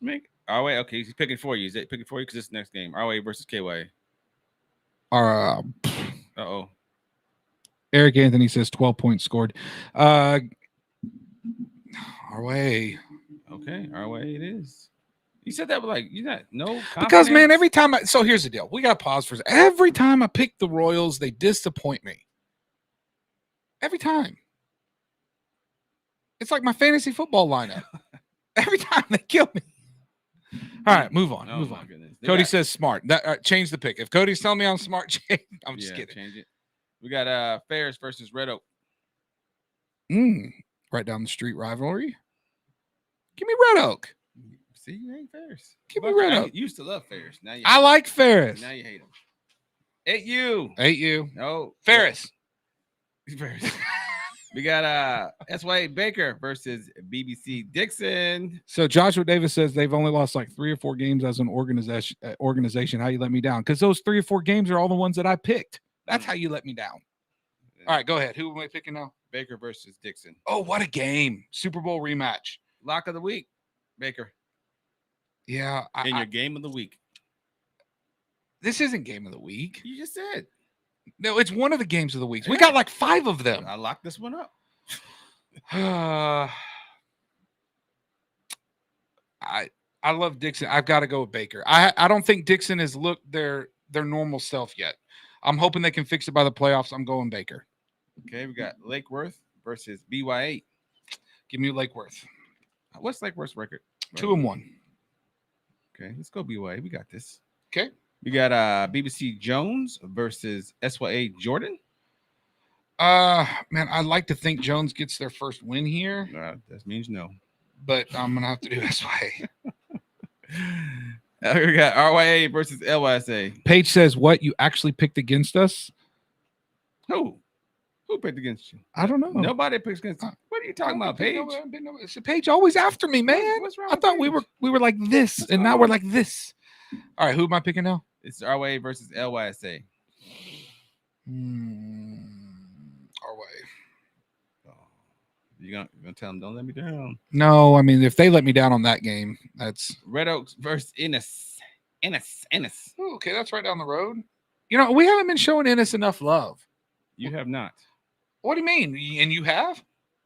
RYA. Okay, he's picking for you. Is it picking for you? Because this next game, RYA versus KYA. Uh-oh. Eric Anthony says 12 points scored. RYA. Okay, RYA it is. You said that with no confidence. Because, man, every time so here's the deal. We got to pause for a second. Every time I pick the Royals, they disappoint me. Every time. It's like my fantasy football lineup. Every time they kill me. All right, move on. Move on. Goodness. Cody says smart. Change the pick. If Cody's telling me I'm smart, I'm just kidding. Change it. We got Ferris versus Red Oak. Right down the street rivalry. Give me Red Oak. See, you ain't Ferris. Give me Red Oak. You used to love Ferris. Now I like Ferris. Now you hate him. 8U. 8U. No. Ferris. Ferris. We got SY Baker versus BBC Dixon. So Joshua Davis says they've only lost like 3 or 4 games as an organization. How you let me down? Because those 3 or 4 games are all the ones that I picked. That's how you let me down. All right, go ahead. Who am I picking now? Baker versus Dixon. Oh, what a game. Super Bowl rematch. Lock of the week, Baker. Yeah. Your game of the week. This isn't game of the week. You just said. No, it's one of the games of the week. We got like 5 of them. I locked this one up. I love Dixon. I've got to go with Baker. I don't think Dixon has looked their normal self yet. I'm hoping they can fix it by the playoffs. I'm going Baker. Okay, we got Lake Worth versus BYA. Give me Lake Worth. What's Lake Worth's record? 2-1. Okay, let's go BYA. We got this. Okay. We got BBC Jones versus SYA Jordan. Man, I'd like to think Jones gets their first win here. That means no. but I'm gonna have to do SYA. We got RYA versus LYSA. Paige says, "What, you actually picked against us?" Who picked against you? I don't know. Nobody picks against you. What are you talking about, Paige? Paige always after me, man. What's wrong I with thought Paige? we were like this, and now we're like this. All right, who am I picking now? It's RYA versus LYSA. Our way. You're gonna tell them, don't let me down. No, I mean, if they let me down on that game, that's Red Oaks versus Ennis. Ooh, okay. That's right down the road. You know, we haven't been showing Ennis enough love. You have not. What do you mean? And you have?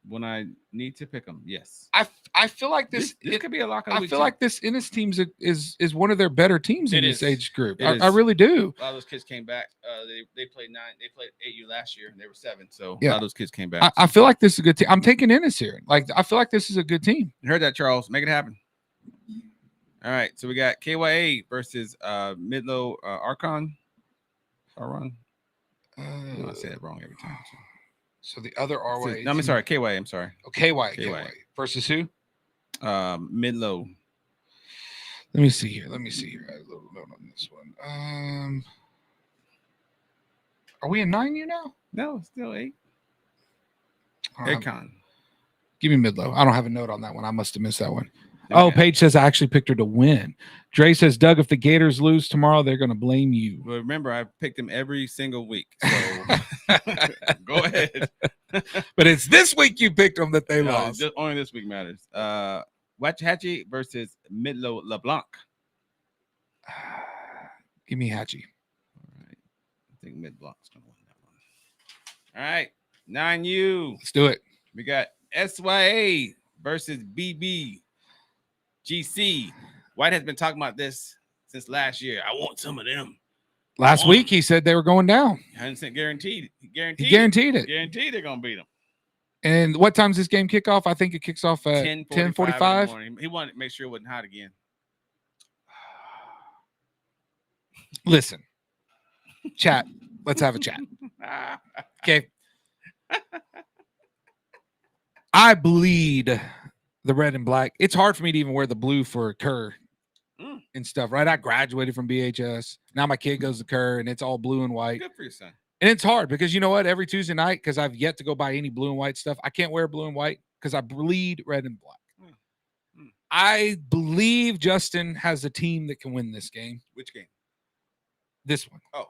When I need to pick them, yes. I feel like this could be a lock. I feel like this Ennis team is one of their better teams in It this is. age group. It I is. really do. A lot of those kids came back. They played 8U last year, and they were 7. So Yeah. a lot of those kids came back. I feel like this is a good team. I'm taking Ennis here. Like, I feel like this is a good team. You heard that, Charles? Make it happen. All right, so we got KYA versus Midlow Archon. Aron. I say it wrong every time. So the other RY. No, I'm sorry, KYA. I'm sorry. Oh, KY versus who? Midlow. Let me see here. I had a little note on this one. Are we in 9U now? No, still 8. I don't have- Archon. Give me Midlow. I don't have a note on that one. I must have missed that one. Oh, Paige says I actually picked her to win. Dre says, Doug, if the Gators lose tomorrow, they're going to blame you. Well, remember, I picked them every single week. So go ahead. But it's this week you picked them that they No, lost. only this week matters. Waxahachie versus Midlow LeBlanc. Give me Hatchie. All right. I think Mid-Blanc's going to win that one. All right. 9U. Let's do it. We got SYA versus BBGC. White has been talking about this since last year. I want some of them. Last week he said they were going down. 100% guaranteed. He Guaranteed. guaranteed it. Guaranteed they're going to beat them. And what time's this game kick off? I think it kicks off at 10:45. 10:45. He wanted to make sure it wasn't hot again. Listen, chat. Let's have a chat. Okay. I bleed the red and black. It's hard for me to even wear the blue for Kerr and stuff, right? I graduated from BHS. Now my kid goes to Kerr and it's all blue and white. Good for your son. And it's hard because you know what? Every Tuesday night, because I've yet to go buy any blue and white stuff, I can't wear blue and white because I bleed red and black. I believe Justin has a team that can win this game. Which game? This one. Oh,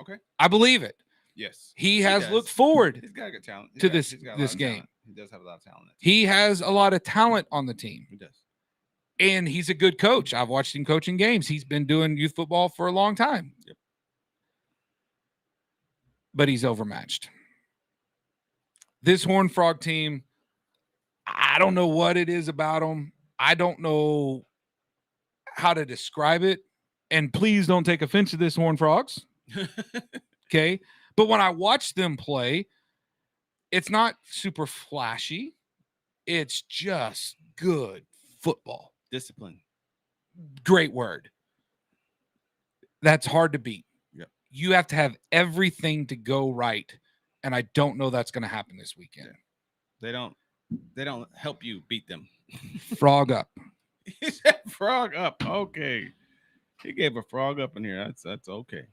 okay. I believe it. Yes. He has does. looked forward. He's got good talent. To He's got a lot this of game. talent. He does have a lot of talent. He has a lot of talent on the team. He does. And he's a good coach. I've watched him coaching games. He's been doing youth football for a long time. Yep. But he's overmatched. This Horned Frog team, I don't know what it is about them. I don't know how to describe it. And please don't take offense to this, Horned Frogs. Okay. But when I watch them play, it's not super flashy. It's just good football. Discipline. Great word. That's hard to beat. Yep. You have to have everything to go right. And I don't know that's going to happen this weekend. They don't help you beat them. Frog up. He said frog up. Okay. He gave a frog up in here. That's okay.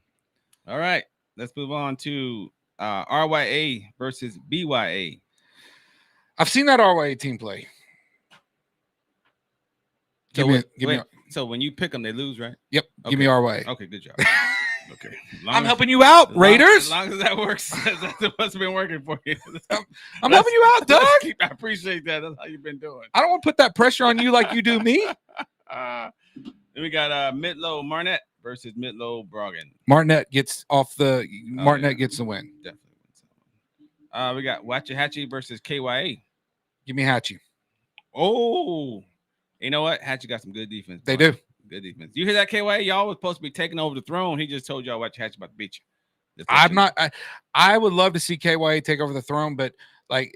All right. Let's move on to RYA versus BYA. I've seen that RYA team play. So when you pick them, they lose, right? Yep. Okay. Give me RYA. Okay, good job. Okay. I'm helping you out, Raiders. As long as that works, that's what's been working for you. I'm helping you out, Doug. I appreciate that. That's how you've been doing. I don't want to put that pressure on you like you do me. Then we got Midlow Marnette versus Midlow Brogan. Martinet gets off the Martinet gets the win. Definitely wins that one. We got Waxahachie versus KYA. Give me Hatchie. Oh, you know what? Hatchie got some good defense. They boy. do. Good defense. You hear that, KYA? Y'all was supposed to be taking over the throne. He just told y'all Waxahachie about to beat you. I'm not. I would love to see KYA take over the throne, but like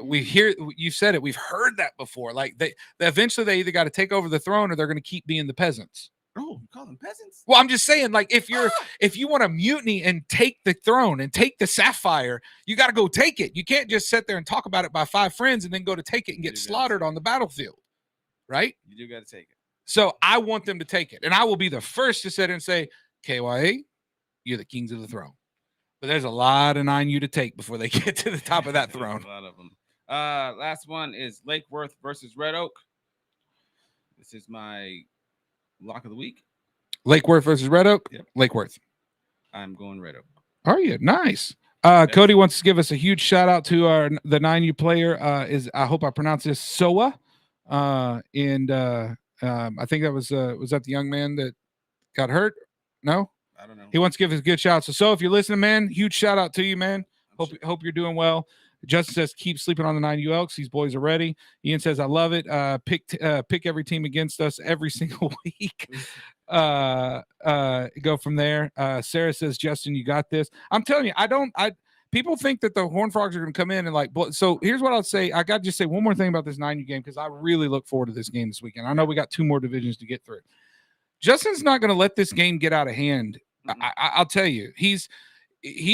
we hear you said it. We've heard that before. Like they eventually they either got to take over the throne or they're going to keep being the peasants. Oh, you call them peasants? Well, I'm just saying, like, if you want to mutiny and take the throne and take the sapphire, you got to go take it. You can't just sit there and talk about it by 5 friends and then go to take it and get slaughtered on the battlefield, right? You do got to take it. So I want them to take it, and I will be the first to sit there and say, KYA, you're the kings of the throne. But there's a lot of 9U to take before they get to the top of that throne. A lot of them. Last one is Lake Worth versus Red Oak. This is my lock of the week. Lake Worth versus Red Oak? Yep. Lake Worth. I'm going Red Oak. Are you? Nice. Cody wants to give us a huge shout out to the 9U player. I hope I pronounce this Soa. I think that was that the young man that got hurt? No? I don't know. He wants to give us a good shout out. So if you're listening, man, huge shout out to you, man. Hope you're doing well. Justin says, keep sleeping on the 9U Elks. These boys are ready. Ian says, I love it. Pick every team against us every single week. Go from there. Sarah says, Justin, you got this. I'm telling you, people think that the Horned Frogs are going to come in and like, so here's what I'll say. I got to just say one more thing about this 9U game, because I really look forward to this game this weekend. I know we got 2 more divisions to get through. Justin's not going to let this game get out of hand. I'll tell you, he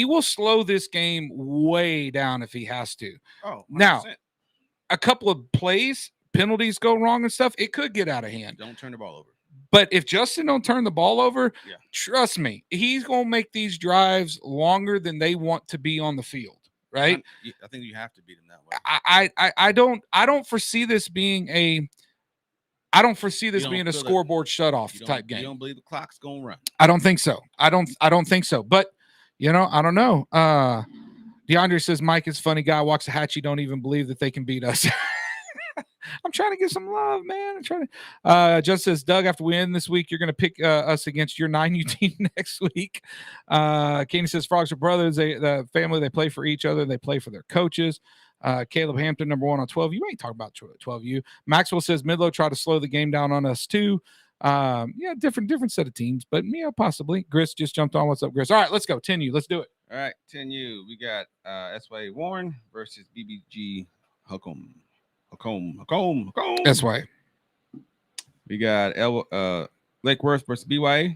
will slow this game way down if he has to. Oh, 100%. Now, a couple of penalties go wrong and stuff, it could get out of hand. Don't turn the ball over. But if Justin don't turn the ball over, Yeah. Trust me, he's going to make these drives longer than they want to be on the field, right? I think you have to beat him that way. I don't foresee this being a scoreboard shutoff type game. You don't believe the clock's going to run? I don't think so. I don't think so. But I don't know. DeAndre says Mike is a funny guy. Waxahachie don't even believe that they can beat us. I'm trying to get some love, man. I'm trying to. Just says Doug, after we end this week, you're going to pick us against your 9U team next week. Kenny says Frogs are brothers. The family, they play for each other. They play for their coaches. Caleb Hampton, number 1 on 12. You ain't talking about 12U. Maxwell says Midlow tried to slow the game down on us too. Different set of teams, but possibly. Gris just jumped on. What's up, Gris? All right, let's go. 10U. Let's do it. All right, 10U. We got SY Warren versus BBG Hucombe. That's why. We got Lake Worth versus BYA.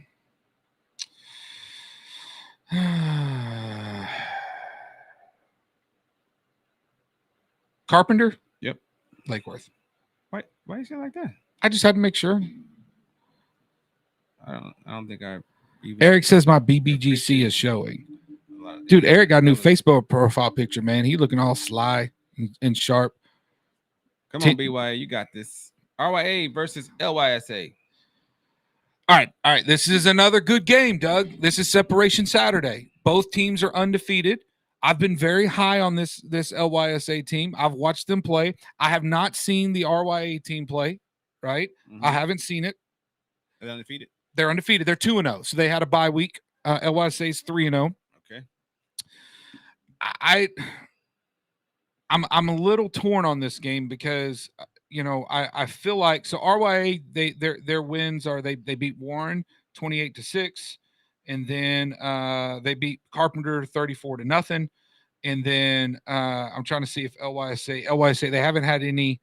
Carpenter? Yep. Lake Worth. Why you say it like that? I just had to make sure. I don't think I even. Eric says my BBGC is showing. Dude, Eric got a new Facebook profile picture, man. He looking all sly and sharp. Come on, BYA, you got this. RYA versus LYSA. All right. This is another good game, Doug. This is Separation Saturday. Both teams are undefeated. I've been very high on this LYSA team. I've watched them play. I have not seen the RYA team play, right? Mm-hmm. I haven't seen it. They're undefeated. They're undefeated. They're 2-0. So they had a bye week. LYSA is 3-0. Okay. I'm a little torn on this game because I feel like RYA their wins are they beat Warren 28-6, and then they beat Carpenter 34-0, and then I'm trying to see if LYSA they haven't had any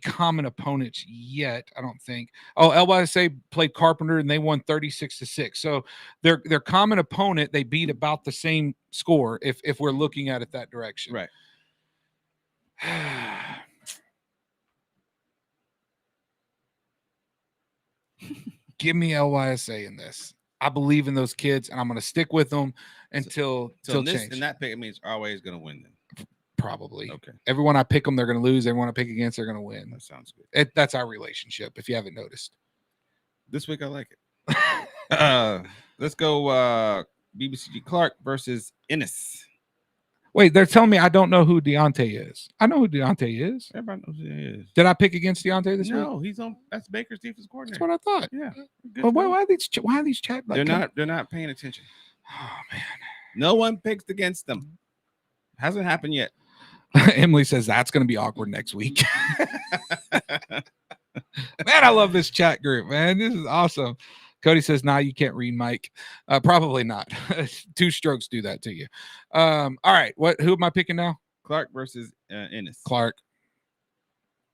common opponents yet, I don't think. LYSA played Carpenter and they won 36-6. So their common opponent they beat about the same score if we're looking at it that direction. Right. Give me LYSA in this. I believe in those kids and I'm going to stick with them until change. In that pick, it means RYA is going to win then. Probably. Okay. Everyone I pick them, they're going to lose. Everyone I pick against, they're going to win. That sounds good. That's our relationship, if you haven't noticed. This week, I like it. Let's go BBCG Clark versus Ennis. Wait, they're telling me I don't know who Deontay is. I know who Deontay is. Everybody knows who he is. Did I pick against Deontay this week? No, he's on. That's Baker's defense coordinator. That's what I thought. Yeah. Well, why are these chat? They're not paying attention. Oh man. No one picks against them. Hasn't happened yet. Emily says that's going to be awkward next week. Man, I love this chat group, man. This is awesome. Cody says, nah, you can't read, Mike. Probably not. 2 strokes do that to you. All right. Who am I picking now? Clark versus Ennis. Clark.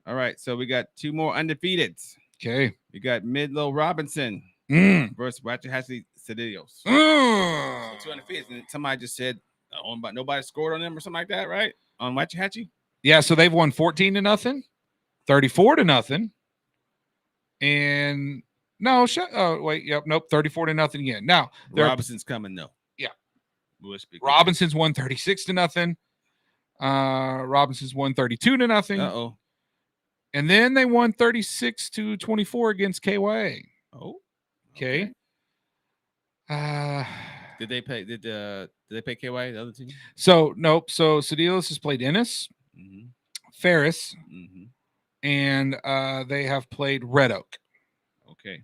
All right. So we got 2 more undefeateds. Okay. You got Midlow Robinson Mm. versus Waxahachie Cedillos. Mm. 200 feet. And somebody just said nobody scored on them or something like that, right? On Waxahachie? Yeah, so they've won 14-0, 34-0, and no, nope, 34-0 again. Now Robinson's coming, though. Yeah. We'll speak. Robinson's won 36-0. Robinson's won 32-0. Uh-oh. And then they won 36-24 against KYA. Oh. Okay. Did they pay KY, the other team? So nope. So Cedillos has played Ennis, Mm-hmm. Ferris, Mm-hmm. and they have played Red Oak. Okay.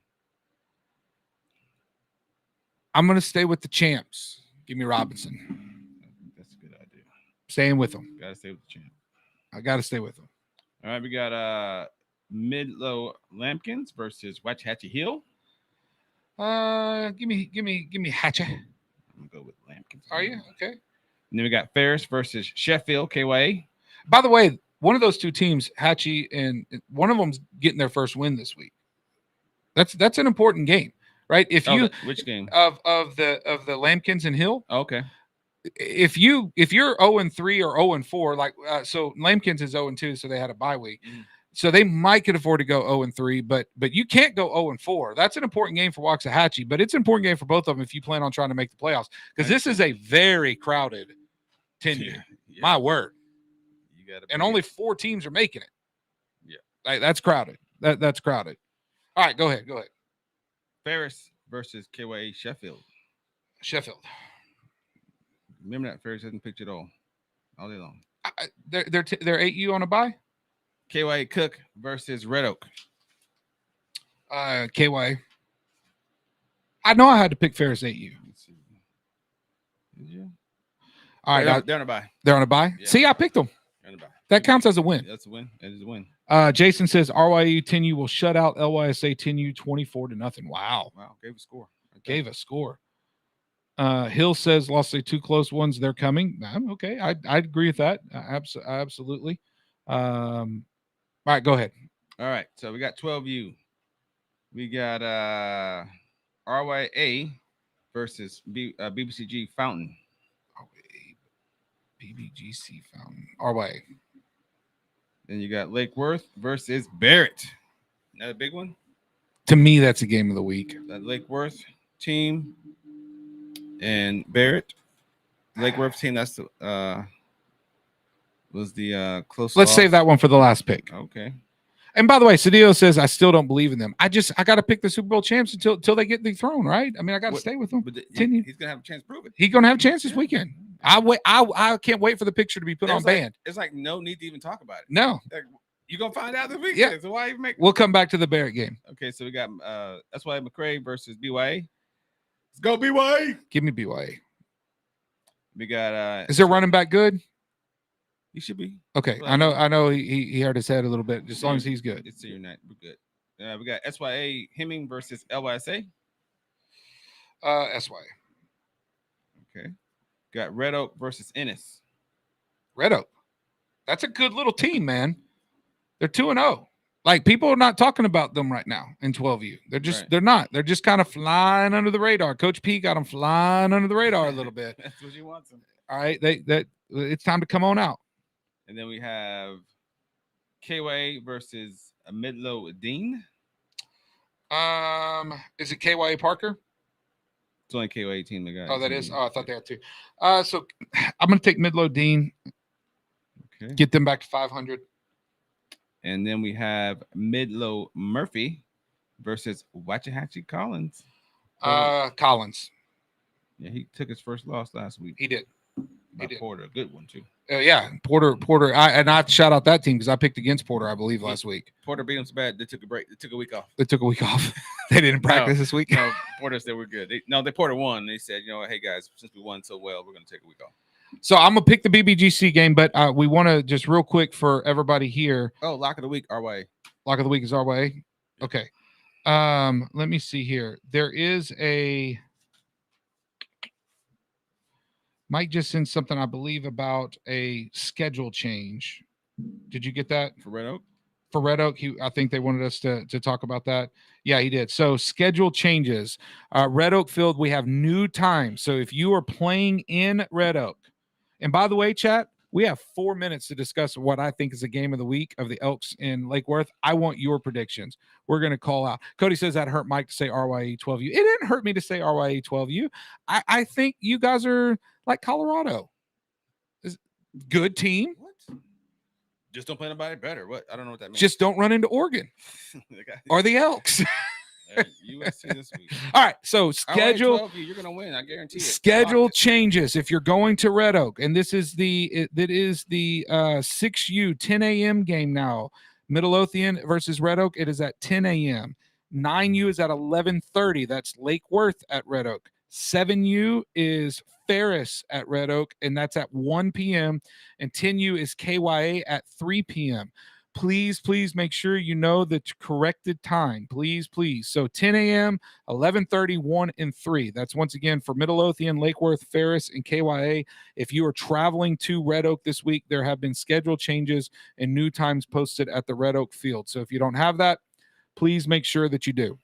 I'm going to stay with the champs. Give me Robinson. That's a good idea. Staying with them. Gotta stay with the champ. I got to stay with them. All right, we got Midlow Lampkins versus Waxahachie Hill. Give me Hatchet. I'm gonna go with Lampkins. Are you okay? And then we got Ferris versus Sheffield KYA. By the way, one of those two teams, Hatchie, and one of them's getting their first win this week. That's an important game, right? If you which game of the Lambkins and Hill, okay. If you're 0-3 or 0-4, like so Lambkins is 0-2, so they had a bye week. Mm. So they might could afford to go 0-3, but you can't go 0-4. That's an important game for Waxahachie, but it's an important game for both of them if you plan on trying to make the playoffs, because this is a very crowded tenure. Yeah. My word. You got And only 4 teams are making it. Yeah. Like, that's crowded. That's crowded. All right, go ahead. Ferris versus KYA Sheffield. Sheffield. Remember that Ferris hasn't picked it all day long. They're 8U on a bye. KYA Cook versus Red Oak. KY. I know I had to pick Ferris 8U. Let's see. Did you? All right, they're on a bye. they're on a bye. Yeah. See, I picked them. They're on a bye. That counts as a win. That's a win. That is a win. Jason says RYU 10U will shut out LYSA 10U 24-0. Wow. Gave a score. Gave a score. Hill says lost the 2 close ones. They're coming. Okay. I agree with that. Absolutely. All right, go ahead. All right. So we got 12U. We got RYA versus BBCG Fountain. BBGC Fountain. RYA. Then you got Lake Worth versus Barrett. Another big one. To me, that's a game of the week. That Lake Worth team and Barrett. Lake Worth team, that's the was the close. Let's save that one for the last pick. Okay. And by the way, Cedillo says I still don't believe in them. I got to pick the Super Bowl champs until they get the throne, right? I mean, I got to stay with them. But Continue. he's gonna have a chance to prove it. He's gonna have a chance this weekend. I can't wait for the picture to be put on band. It's like no need to even talk about it. No, You're gonna find out this weekend. Yeah. So why even make? We'll come back to the Barrett game. Okay, so we got that's why McCray versus BYA. Let's go BYA. Give me BYA. We got Is their running back good? he should be. Okay, I know he hurt his head a little bit. Just as long as he's good. It's senior night. We're good. We got SYA Hemming versus LYSA. SY. Okay. Got Red Oak versus Ennis. Red Oak. That's a good little team, man. They're 2-0. Like, people are not talking about them right now in 12U. They're not. They're just kind of flying under the radar. Coach P got them flying under the radar a little bit. That's what you want them. All right, it's time to come on out. And then we have KY versus Midlow Dean. Is it KYA Parker? It's only KY team that got. Oh, that is. Oh, I thought they had 2. So I'm gonna take Midlow Dean. Okay. Get them back to 500. And then we have Midlow Murphy versus Waxahachie Collins. Collins. Yeah, he took his first loss last week. He did. By Porter, a good one too. Yeah, Porter. I shout out that team because I picked against Porter, I believe, last week. Porter beat them so bad they took a break. They took a week off. They took a week off. They didn't practice this week. No, Porter said we're good. Porter won. They said, hey guys, since we won so well, we're going to take a week off. So I'm gonna pick the BBGC game, but we want to just real quick for everybody here. Oh, lock of the week, RYA. Lock of the week is RYA. Okay. Let me see here. There is a Mike just sent something, I believe, about a schedule change. Did you get that? For Red Oak? for Red Oak. I think they wanted us to talk about that. Yeah, he did. So schedule changes. Red Oak Field, we have new times. So if you are playing in Red Oak, and by the way, chat, we have 4 minutes to discuss what I think is the game of the week of the Elks in Lake Worth. I want your predictions. We're going to call out. Cody says that hurt Mike to say RYE 12U. It didn't hurt me to say RYE 12U. I think you guys are like Colorado. Good team. What? Just don't play nobody better. What? I don't know what that means. Just don't run into Oregon or the Elks. USC this week. All right, so schedule. You're gonna win. I guarantee it. Schedule changes if you're going to Red Oak, and this is the 6U 10 a.m. game now. Midlothian versus Red Oak. It is at 10 a.m. 9U is at 11:30. That's Lake Worth at Red Oak. 7U is Ferris at Red Oak, and that's at 1 p.m. And 10U is KYA at 3 p.m. Please make sure you know the corrected time. Please. So 10 a.m., 11:30, 1, and 3. That's once again for Midlothian, Lake Worth, Ferris, and KYA. If you are traveling to Red Oak this week, there have been schedule changes and new times posted at the Red Oak Field. So if you don't have that, please make sure that you do.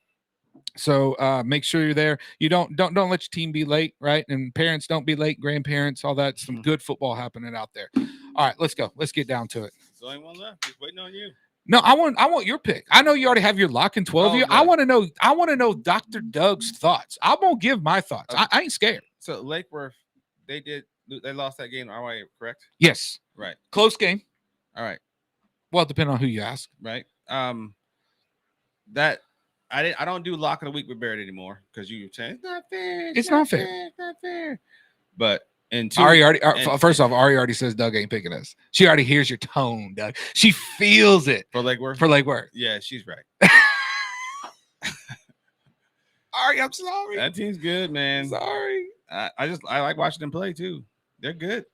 So make sure you're there. You don't let your team be late, right? And parents don't be late, grandparents, all that. Some good football happening out there. All right, let's go. Let's get down to it. So ain't one left. Just waiting on you. No, I want your pick. I know you already have your lock in 12. Oh, I want to know Dr. Doug's thoughts. I'm gonna give my thoughts. Okay. I ain't scared. So Lake Worth, they lost that game RYA, correct? Yes. Right. Close game. All right. Well, depending on who you ask. Right. That I don't do lock of the week with Barrett anymore because you saying it's not fair. It's not fair. It's not fair. But First off, Ari already says Doug ain't picking us. She already hears your tone, Doug. She feels it for Lake Worth. For Lake Worth. Yeah, she's right. Ari, I'm sorry. That team's good, man. Sorry. I like watching them play too. They're good.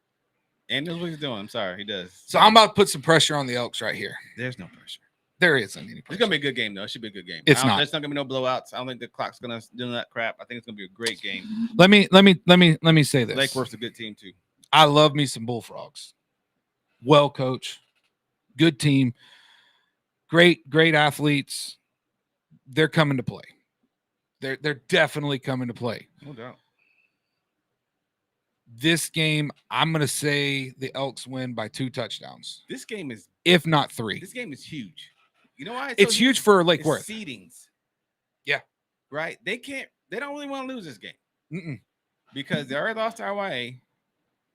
And knows what he's doing. I'm sorry, he does. So I'm about to put some pressure on the Elks right here. There's no pressure. There isn't any pressure. It's gonna be a good game though. It should be a good game. It's not. There's not gonna be no blowouts. I don't think the clock's gonna do that crap. I think it's gonna be a great game. Let me say this. Lake Worth's a good team too. I love me some Bullfrogs. Well coached, good team, great athletes. They're coming to play. They're definitely coming to play. No doubt. This game, I'm going to say the Elks win by 2 touchdowns. This game is, if not 3. This game is huge. You know why? It's huge for Lake Worth. Seedings. Yeah. Right? They don't really want to lose this game. Mm-mm. Because they already lost to RYA.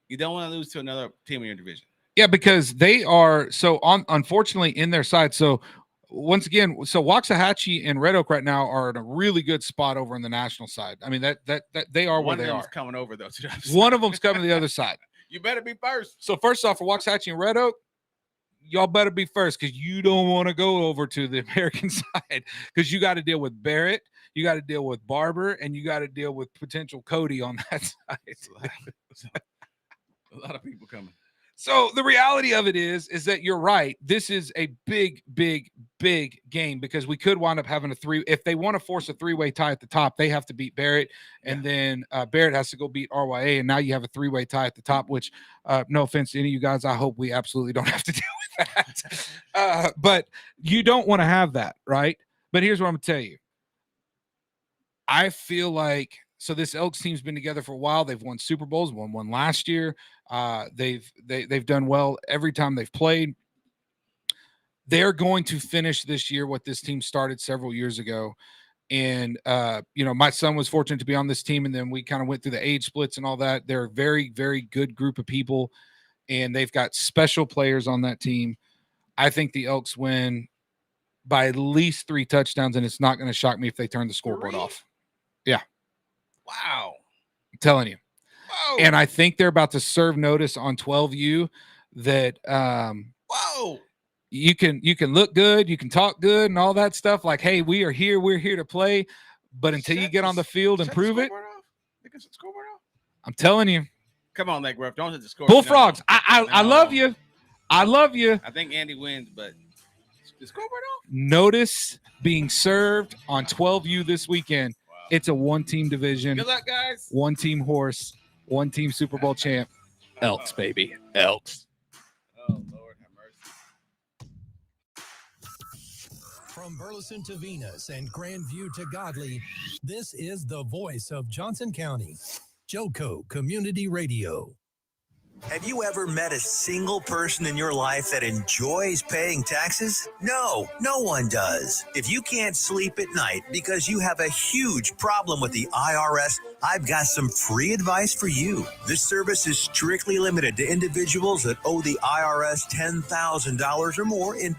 You don't want to lose to another team in your division. Yeah, because they are unfortunately in their side. So once again, Waxahachie and Red Oak right now are in a really good spot over on the national side. I mean, that they are where they are. Coming over though. One of them's coming to the other side. You better be first. So first off, for Waxahachie and Red Oak, y'all better be first because you don't want to go over to the American side because you got to deal with Barrett, you got to deal with Barber, and you got to deal with potential Cody on that side. A lot of people coming. So the reality of it is that you're right. This is a big game because we could wind up having if they want to force a 3-way tie at the top, they have to beat Barrett, and then Barrett has to go beat RYA, and now you have a 3-way tie at the top, which no offense to any of you guys, I hope we absolutely don't have to deal with that. But you don't want to have that, right? But here's what I'm going to tell you. I feel like this Elks team's been together for a while. They've won Super Bowls, won one last year. They've done well every time they've played. They're going to finish this year what this team started several years ago. And my son was fortunate to be on this team, and then we kind of went through the age splits and all that. They're a very, very good group of people, and they've got special players on that team. I think the Elks win by at least 3 touchdowns, and it's not going to shock me if they turn the scoreboard off. Yeah. Wow. I'm telling you. Whoa. And I think they're about to serve notice on 12U that whoa, you can look good, you can talk good and all that stuff. Like, hey, we're here to play. But until you get on the field and prove it, I'm telling you. Come on, Lake Worth. Don't hit the score. Bullfrogs. I love you. I love you. I think Andy wins, but the scoreboard off. Notice being served on 12U this weekend. Wow. It's a 1-team division. Good luck, guys. 1-team horse. 1-team Super Bowl champ. Elks, baby. Elks. Oh, Lord have mercy. From Burleson to Venus and Grandview to Godley, this is the voice of Johnson County, Joco Community Radio. Have you ever met a single person in your life that enjoys paying taxes? No, no one does. If you can't sleep at night because you have a huge problem with the IRS, I've got some free advice for you. This service is strictly limited to individuals that owe the IRS $10,000 or more in back